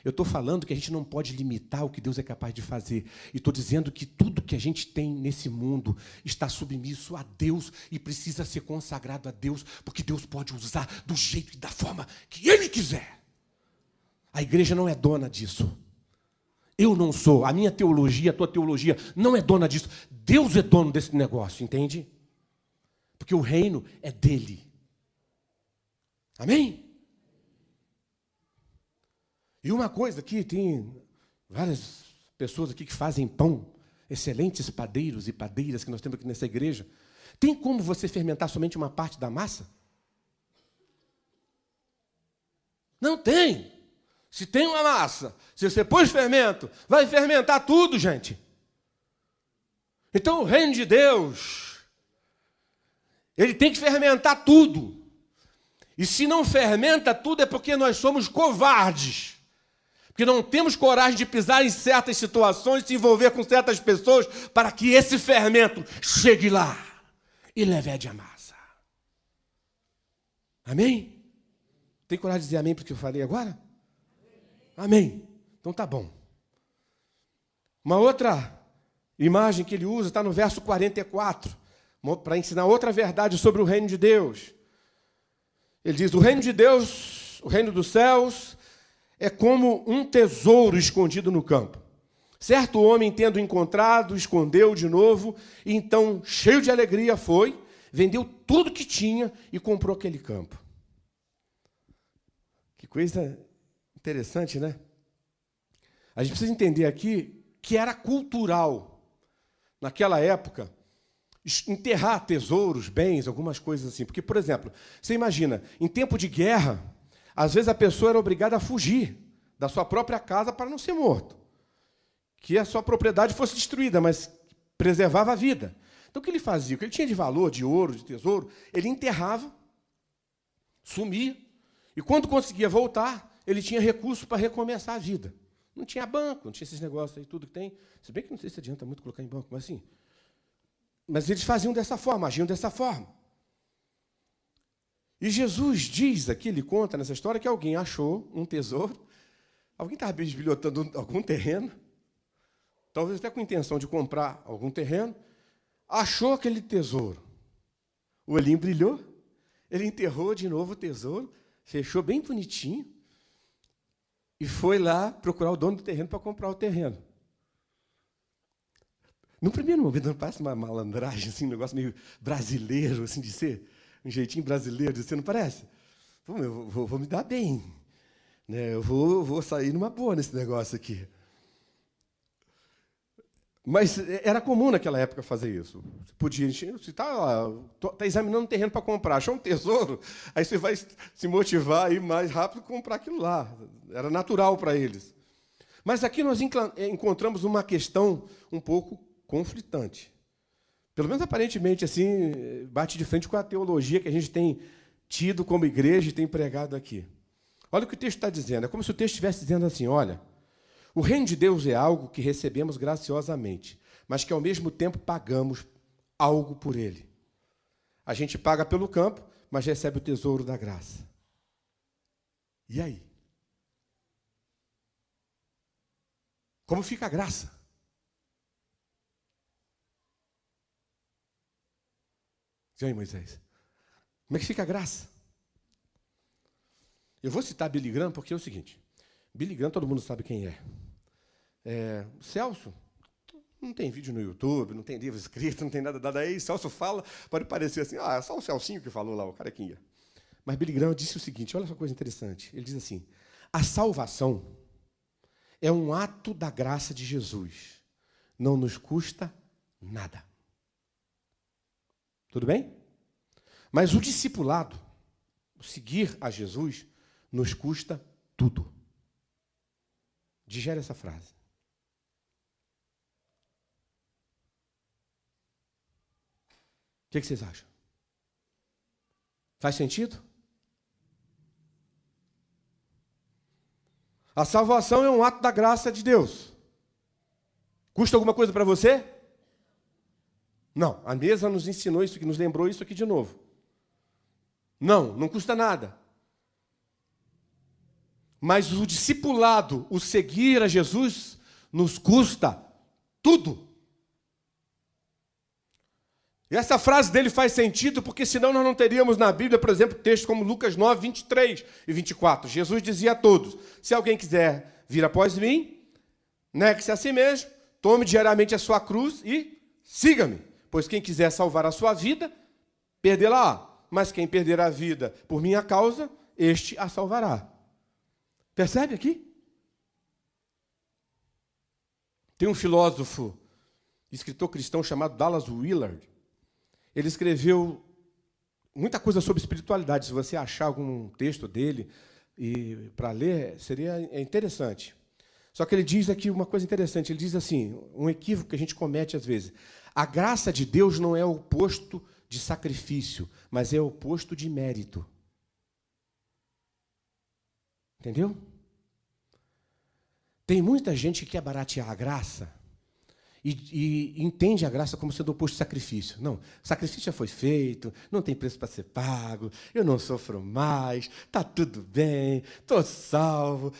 Eu estou falando que a gente não pode limitar o que Deus é capaz de fazer. E estou dizendo que tudo que a gente tem nesse mundo está submisso a Deus e precisa ser consagrado a Deus, porque Deus pode usar do jeito e da forma que Ele quiser. A igreja não é dona disso. Eu não sou. A minha teologia, a tua teologia não é dona disso. Deus é dono desse negócio, entende? Porque o reino é dele. Amém? E uma coisa aqui, tem várias pessoas aqui que fazem pão, excelentes padeiros e padeiras que nós temos aqui nessa igreja. Tem como você fermentar somente uma parte da massa? Não tem. Se tem uma massa, se você pôs fermento, vai fermentar tudo, gente. Então o reino de Deus, ele tem que fermentar tudo. E se não fermenta tudo é porque nós somos covardes. Porque não temos coragem de pisar em certas situações, se envolver com certas pessoas, para que esse fermento chegue lá e levede a massa. Amém? Tem coragem de dizer amém porque eu falei agora? Amém. Então tá bom. Uma outra imagem que ele usa está no verso 44, para ensinar outra verdade sobre o reino de Deus. Ele diz, o reino de Deus, o reino dos céus, é como um tesouro escondido no campo. Certo homem, tendo encontrado, escondeu de novo, e então, cheio de alegria, foi, vendeu tudo que tinha e comprou aquele campo. Que coisa interessante, né? A gente precisa entender aqui que era cultural, naquela época, enterrar tesouros, bens, algumas coisas assim. Porque, por exemplo, você imagina, em tempo de guerra, às vezes a pessoa era obrigada a fugir da sua própria casa para não ser morto. Que a sua propriedade fosse destruída, mas preservava a vida. Então o que ele fazia? O que ele tinha de valor, de ouro, de tesouro, ele enterrava, sumia, e quando conseguia voltar, ele tinha recurso para recomeçar a vida. Não tinha banco, não tinha esses negócios aí, tudo que tem. Se bem que não sei se adianta muito colocar em banco, mas assim. Mas eles faziam dessa forma, agiam dessa forma. E Jesus diz aqui, ele conta nessa história, que alguém achou um tesouro, alguém estava bisbilhotando algum terreno, talvez até com a intenção de comprar algum terreno, achou aquele tesouro. O olhinho brilhou, ele enterrou de novo o tesouro, fechou bem bonitinho, e foi lá procurar o dono do terreno para comprar o terreno. No primeiro momento, não parece uma malandragem, assim, um negócio meio brasileiro, assim, de ser, um jeitinho brasileiro de ser, não parece? Pô, eu vou me dar bem, né? Eu vou sair numa boa nesse negócio aqui. Mas era comum naquela época fazer isso. Você podia, se está examinando um terreno para comprar, achou um tesouro, aí você vai se motivar a ir mais rápido e comprar aquilo lá. Era natural para eles. Mas aqui nós encontramos uma questão um pouco conflitante. Pelo menos aparentemente assim, bate de frente com a teologia que a gente tem tido como igreja e tem pregado aqui. Olha o que o texto está dizendo. É como se o texto estivesse dizendo assim, olha, o reino de Deus é algo que recebemos graciosamente, mas que ao mesmo tempo pagamos algo por ele. A gente paga pelo campo, mas recebe o tesouro da graça. E aí? Como fica a graça? E aí, Moisés? Como é que fica a graça? Eu vou citar Billy Graham porque é o seguinte. Billy Graham, todo mundo sabe quem é. Celso, não tem vídeo no YouTube, não tem livro escrito, não tem nada dado aí. Celso fala, pode parecer assim, é só o Celcinho que falou lá, o carequinha. Mas Billy Graham disse o seguinte, olha só que coisa interessante. Ele diz assim, a salvação é um ato da graça de Jesus. Não nos custa nada. Tudo bem? Mas o discipulado, o seguir a Jesus, nos custa tudo. Digere essa frase. O que vocês acham? Faz sentido? A salvação é um ato da graça de Deus. Custa alguma coisa para você? Não. A mesa nos ensinou isso, que nos lembrou isso aqui de novo. Não custa nada. Mas o discipulado, o seguir a Jesus, nos custa tudo. E essa frase dele faz sentido, porque senão nós não teríamos na Bíblia, por exemplo, textos como Lucas 9, 23 e 24. Jesus dizia a todos: se alguém quiser vir após mim, negue-se a si mesmo, tome diariamente a sua cruz e siga-me. Pois quem quiser salvar a sua vida, perdê-la-á. Mas quem perder a vida por minha causa, este a salvará. Percebe aqui? Tem um filósofo, escritor cristão chamado Dallas Willard. Ele escreveu muita coisa sobre espiritualidade. Se você achar algum texto dele e para ler, seria interessante. Só que ele diz aqui uma coisa interessante. Ele diz assim, um equívoco que a gente comete às vezes. A graça de Deus não é o oposto de sacrifício, mas é o oposto de mérito. Entendeu? Tem muita gente que quer baratear a graça e entende a graça como sendo oposto de sacrifício. Não, o sacrifício já foi feito, não tem preço para ser pago, eu não sofro mais, está tudo bem, estou salvo.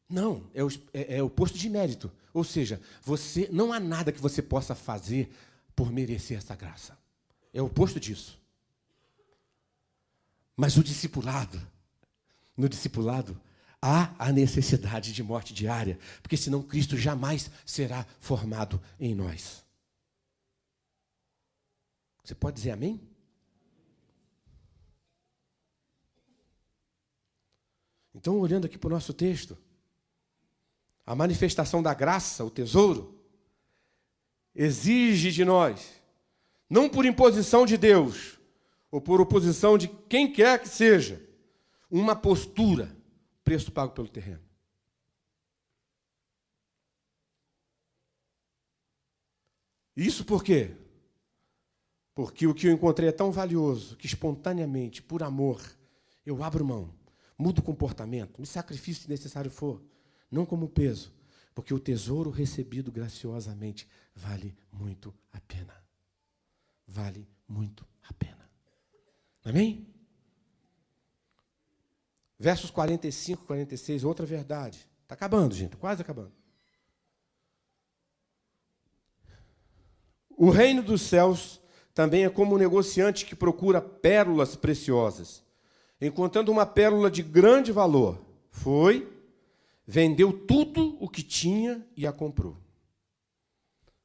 Não, é o oposto de mérito. Ou seja, não há nada que você possa fazer por merecer essa graça. É o oposto disso. Mas no discipulado, há a necessidade de morte diária, porque senão Cristo jamais será formado em nós. Você pode dizer amém? Então, olhando aqui para o nosso texto, a manifestação da graça, o tesouro, exige de nós, não por imposição de Deus, ou por oposição de quem quer que seja, uma postura, preço pago pelo terreno. Isso por quê? Porque o que eu encontrei é tão valioso que espontaneamente, por amor, eu abro mão, mudo o comportamento, me sacrifico se necessário for, não como peso, porque o tesouro recebido graciosamente vale muito a pena. Vale muito a pena. Amém? Versos 45 e 46, outra verdade. Está acabando, gente, quase acabando. O reino dos céus também é como um negociante que procura pérolas preciosas. Encontrando uma pérola de grande valor, vendeu tudo o que tinha e a comprou.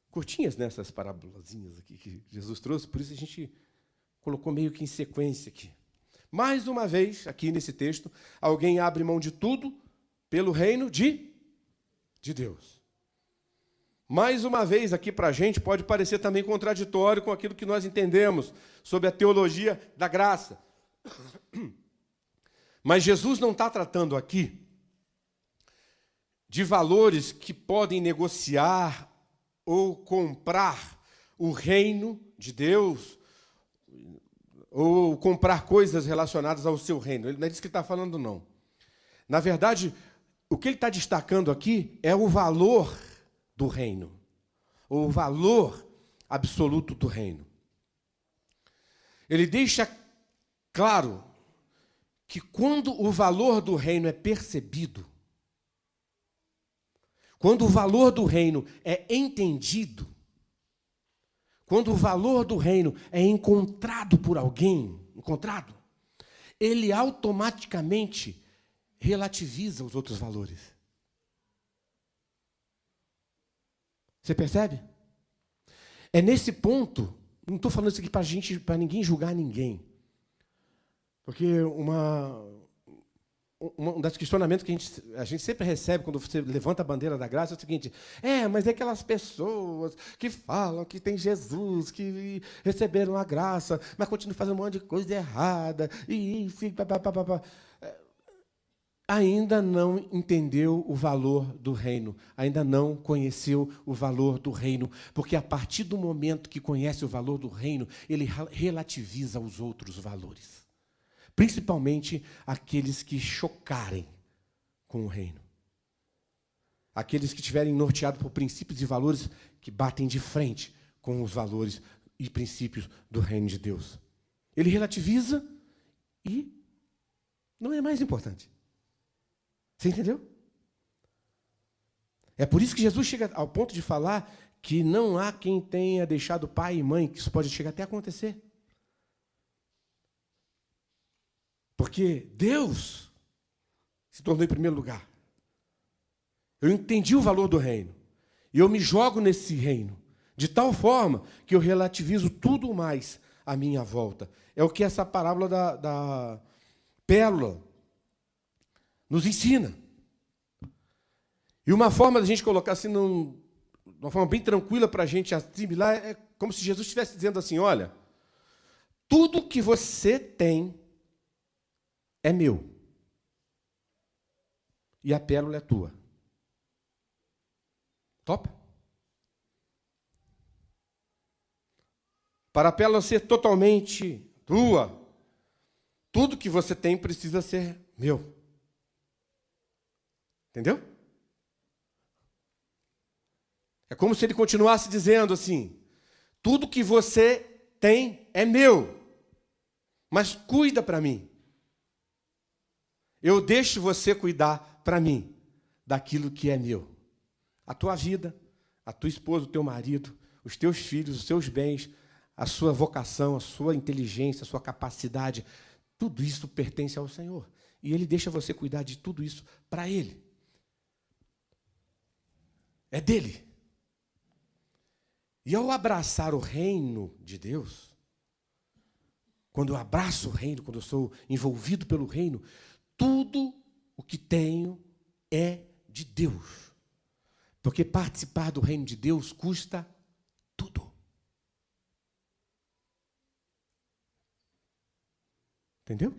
Curtinhas nessas parábolazinhas aqui que Jesus trouxe, por isso a gente colocou meio que em sequência aqui. Mais uma vez, aqui nesse texto, alguém abre mão de tudo pelo reino de Deus. Mais uma vez, aqui para a gente, pode parecer também contraditório com aquilo que nós entendemos sobre a teologia da graça. Mas Jesus não está tratando aqui de valores que podem negociar ou comprar o reino de Deus, ou comprar coisas relacionadas ao seu reino. Ele não é disso que ele está falando, não. Na verdade, o que ele está destacando aqui é o valor do reino, ou o valor absoluto do reino. Ele deixa claro que quando o valor do reino é percebido, quando o valor do reino é entendido, quando o valor do reino é encontrado por alguém, ele automaticamente relativiza os outros valores. Você percebe? É nesse ponto, não estou falando isso aqui para ninguém julgar ninguém, porque um dos questionamentos que a gente sempre recebe quando você levanta a bandeira da graça é o seguinte: mas é aquelas pessoas que falam que tem Jesus, que receberam a graça, mas continuam fazendo um monte de coisa errada, ainda não entendeu o valor do reino, ainda não conheceu o valor do reino, porque a partir do momento que conhece o valor do reino, ele relativiza os outros valores, principalmente aqueles que chocarem com o reino, aqueles que estiverem norteados por princípios e valores que batem de frente com os valores e princípios do reino de Deus. Ele relativiza e não é mais importante. Você entendeu? É por isso que Jesus chega ao ponto de falar que não há quem tenha deixado pai e mãe, que isso pode chegar até a acontecer. Porque Deus se tornou em primeiro lugar. Eu entendi o valor do reino. E eu me jogo nesse reino, de tal forma que eu relativizo tudo mais à minha volta. É o que essa parábola da pérola nos ensina. E uma forma da gente colocar assim, uma forma bem tranquila para a gente assimilar, é como se Jesus estivesse dizendo assim: olha, tudo que você tem é meu. E a pérola é tua. Top? Para a pérola ser totalmente tua, tudo que você tem precisa ser meu. Entendeu? É como se ele continuasse dizendo assim: tudo que você tem é meu, mas cuida para mim. Eu deixo você cuidar para mim daquilo que é meu. A tua vida, a tua esposa, o teu marido, os teus filhos, os seus bens, a sua vocação, a sua inteligência, a sua capacidade, tudo isso pertence ao Senhor. E Ele deixa você cuidar de tudo isso para Ele. É dele. E ao abraçar o reino de Deus, quando eu abraço o reino, quando eu sou envolvido pelo reino, tudo o que tenho é de Deus. Porque participar do reino de Deus custa tudo. Entendeu?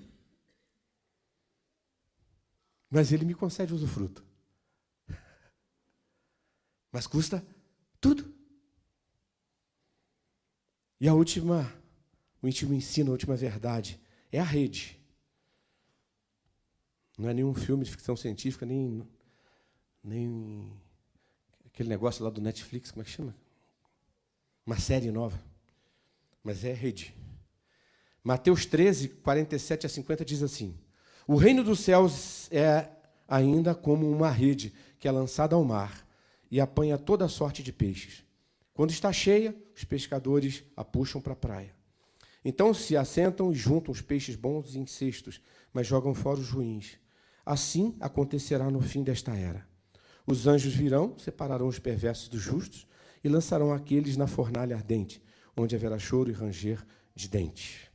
Mas Ele me concede usufruto. Mas custa tudo. E o último ensino, a última verdade, é a rede. Não é nenhum filme de ficção científica, nem aquele negócio lá do Netflix, como é que chama? Uma série nova. Mas é rede. Mateus 13, 47 a 50 diz assim: o reino dos céus é ainda como uma rede que é lançada ao mar e apanha toda sorte de peixes. Quando está cheia, os pescadores a puxam para a praia. Então se assentam e juntam os peixes bons em cestos, mas jogam fora os ruins. Assim acontecerá no fim desta era. Os anjos virão, separarão os perversos dos justos e lançarão aqueles na fornalha ardente, onde haverá choro e ranger de dentes.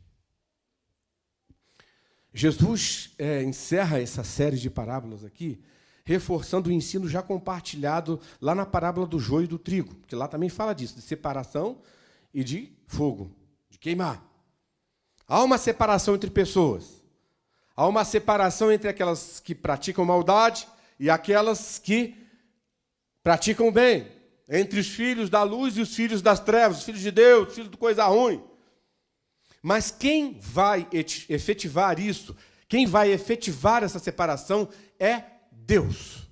Jesus encerra essa série de parábolas aqui, reforçando o ensino já compartilhado lá na parábola do joio e do trigo, porque lá também fala disso, de separação e de fogo, de queimar. Há uma separação entre pessoas. Há uma separação entre aquelas que praticam maldade e aquelas que praticam bem. Entre os filhos da luz e os filhos das trevas, os filhos de Deus, os filhos de coisa ruim. Mas quem vai efetivar isso, quem vai efetivar essa separação é Deus.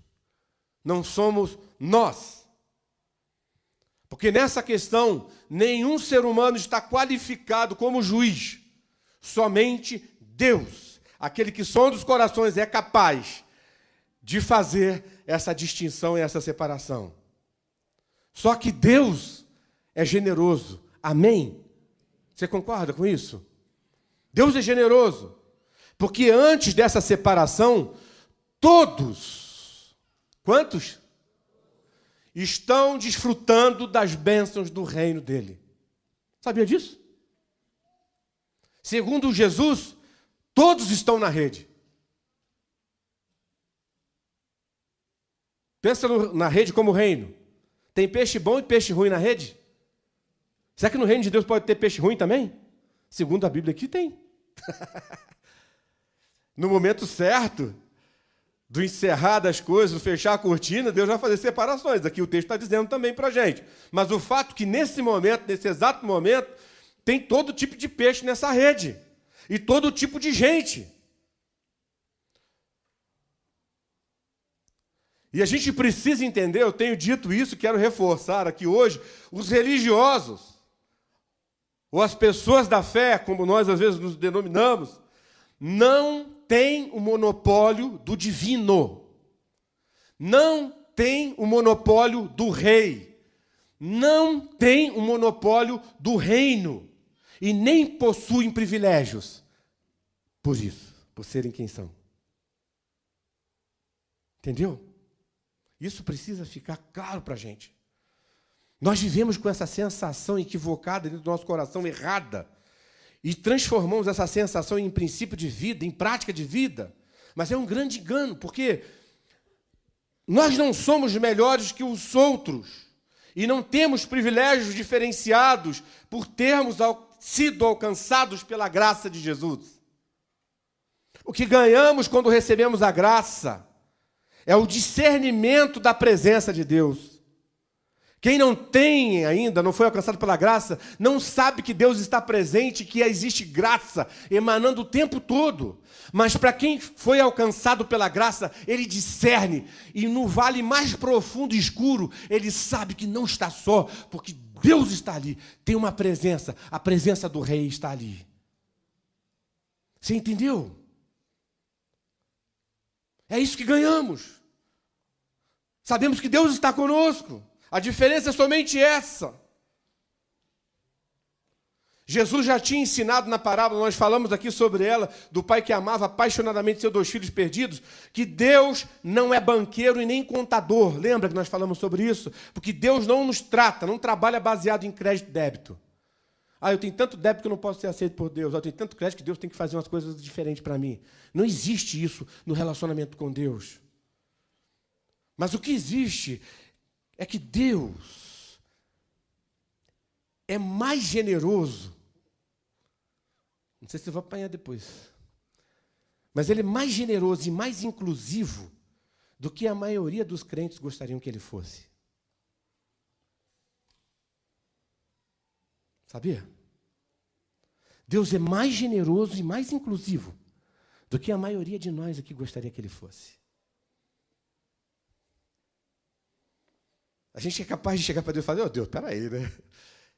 Não somos nós. Porque nessa questão, nenhum ser humano está qualificado como juiz. Somente Deus, aquele que sonda os corações, é capaz de fazer essa distinção e essa separação. Só que Deus é generoso. Amém? Você concorda com isso? Deus é generoso. Porque antes dessa separação, todos, quantos? Estão desfrutando das bênçãos do reino dele. Sabia disso? Segundo Jesus, todos estão na rede. Pensa na rede como reino. Tem peixe bom e peixe ruim na rede? Será que no reino de Deus pode ter peixe ruim também? Segundo a Bíblia aqui tem. No momento certo, do encerrar das coisas, do fechar a cortina, Deus vai fazer separações. Aqui o texto está dizendo também para a gente. Mas o fato é que nesse momento, nesse exato momento, tem todo tipo de peixe nessa rede. E todo tipo de gente. E a gente precisa entender, eu tenho dito isso, quero reforçar aqui hoje, os religiosos, ou as pessoas da fé, como nós às vezes nos denominamos, não têm o monopólio do divino, não tem o monopólio do rei, não tem o monopólio do reino, e nem possuem privilégios, por isso, por serem quem são. Entendeu? Isso precisa ficar claro para a gente. Nós vivemos com essa sensação equivocada dentro do nosso coração, errada, e transformamos essa sensação em princípio de vida, em prática de vida. Mas é um grande engano, porque nós não somos melhores que os outros, e não temos privilégios diferenciados por termos sido alcançados pela graça de Jesus. O que ganhamos quando recebemos a graça é o discernimento da presença de Deus. Quem não tem ainda, não foi alcançado pela graça, não sabe que Deus está presente, que existe graça emanando o tempo todo. Mas para quem foi alcançado pela graça, ele discerne. E no vale mais profundo e escuro, ele sabe que não está só, porque Deus está ali. Tem uma presença, a presença do Rei está ali. Você entendeu? É isso que ganhamos. Sabemos que Deus está conosco. A diferença é somente essa. Jesus já tinha ensinado na parábola, nós falamos aqui sobre ela, do pai que amava apaixonadamente seus 2 filhos perdidos, que Deus não é banqueiro e nem contador. Lembra que nós falamos sobre isso? Porque Deus não nos trata, não trabalha baseado em crédito e débito. Eu tenho tanto débito que eu não posso ser aceito por Deus. Eu tenho tanto crédito que Deus tem que fazer umas coisas diferentes para mim. Não existe isso no relacionamento com Deus. Mas o que existe é que Deus é mais generoso. Não sei se eu vou apanhar depois. Mas Ele é mais generoso e mais inclusivo do que a maioria dos crentes gostariam que Ele fosse. Sabia? Deus é mais generoso e mais inclusivo do que a maioria de nós aqui gostaria que Ele fosse. A gente é capaz de chegar para Deus e falar, Deus, peraí, né?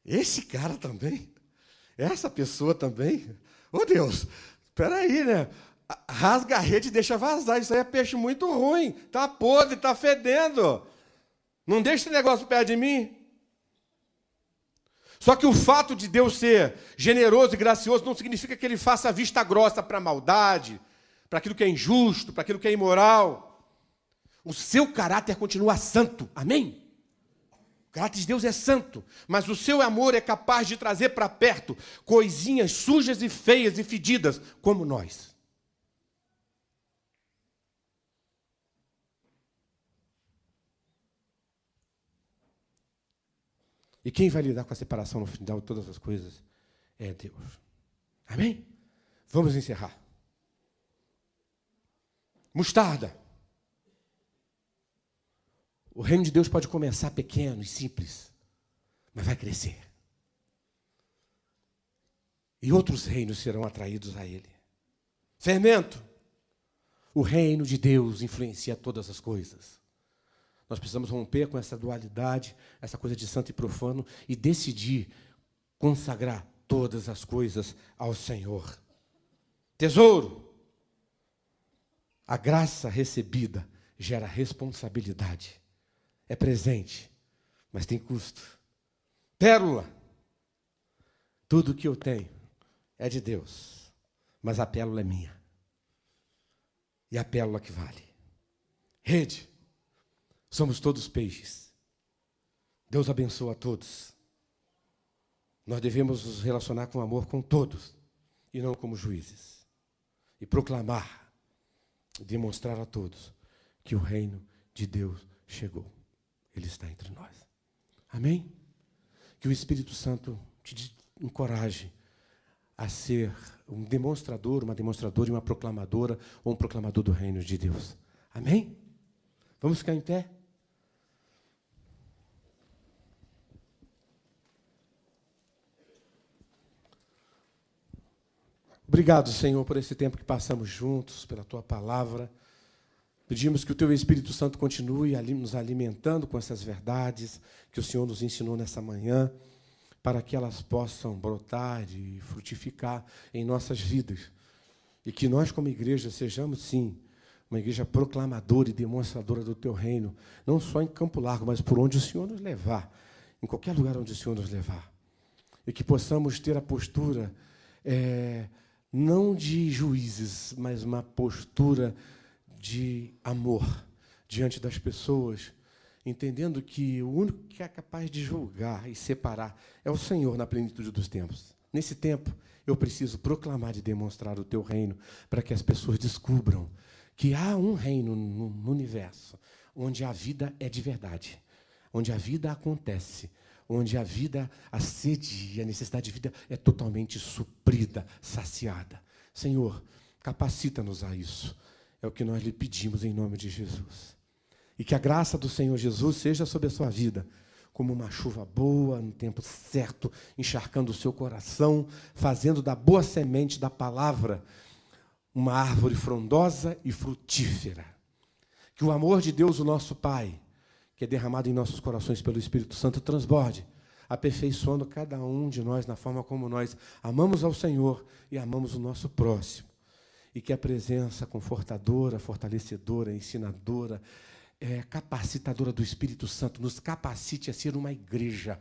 Esse cara também? Essa pessoa também? Deus, peraí, né? Rasga a rede e deixa vazar. Isso aí é peixe muito ruim. Está podre, está fedendo. Não deixa esse negócio perto de mim. Só que o fato de Deus ser generoso e gracioso não significa que Ele faça vista grossa para a maldade, para aquilo que é injusto, para aquilo que é imoral. O seu caráter continua santo. Amém? O caráter de Deus é santo, mas o seu amor é capaz de trazer para perto coisinhas sujas e feias e fedidas, como nós. E quem vai lidar com a separação no final de todas as coisas é Deus. Amém? Vamos encerrar. Mostarda. O reino de Deus pode começar pequeno e simples, mas vai crescer. E outros reinos serão atraídos a ele. Fermento. O reino de Deus influencia todas as coisas. Nós precisamos romper com essa dualidade, essa coisa de santo e profano, e decidir consagrar todas as coisas ao Senhor. Tesouro. A graça recebida gera responsabilidade. É presente, mas tem custo. Pérola. Tudo que eu tenho é de Deus, mas a pérola é minha. E a pérola que vale. Rede. Somos todos peixes. Deus abençoa a todos. Nós devemos nos relacionar com amor com todos, e não como juízes. E proclamar, demonstrar a todos que o reino de Deus chegou. Ele está entre nós. Amém? Que o Espírito Santo te encoraje a ser um demonstrador, uma demonstradora e uma proclamadora ou um proclamador do reino de Deus. Amém? Vamos ficar em pé? Obrigado, Senhor, por esse tempo que passamos juntos, pela Tua palavra. Pedimos que o Teu Espírito Santo continue nos alimentando com essas verdades que o Senhor nos ensinou nessa manhã, para que elas possam brotar e frutificar em nossas vidas. E que nós, como igreja, sejamos, sim, uma igreja proclamadora e demonstradora do Teu reino, não só em Campo Largo, mas por onde o Senhor nos levar, em qualquer lugar onde o Senhor nos levar. E que possamos ter a postura, não de juízes, mas uma postura de amor diante das pessoas, entendendo que o único que é capaz de julgar e separar é o Senhor na plenitude dos tempos. Nesse tempo, eu preciso proclamar e demonstrar o Teu reino para que as pessoas descubram que há um reino no universo onde a vida é de verdade, onde a vida acontece, onde a vida, a sede e a necessidade de vida é totalmente suprida, saciada. Senhor, capacita-nos a isso. É o que nós lhe pedimos em nome de Jesus. E que a graça do Senhor Jesus seja sobre a sua vida, como uma chuva boa, no tempo certo, encharcando o seu coração, fazendo da boa semente da palavra uma árvore frondosa e frutífera. Que o amor de Deus, o nosso Pai, que é derramado em nossos corações pelo Espírito Santo, transborde, aperfeiçoando cada um de nós na forma como nós amamos ao Senhor e amamos o nosso próximo. E que a presença confortadora, fortalecedora, ensinadora, capacitadora do Espírito Santo nos capacite a ser uma igreja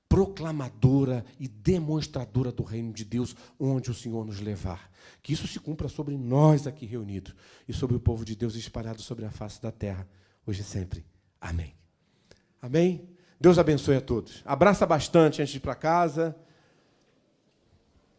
proclamadora e demonstradora do reino de Deus, onde o Senhor nos levar. Que isso se cumpra sobre nós aqui reunidos e sobre o povo de Deus espalhado sobre a face da terra, hoje e sempre. Amém. Amém? Deus abençoe a todos. Abraça bastante antes de ir para casa.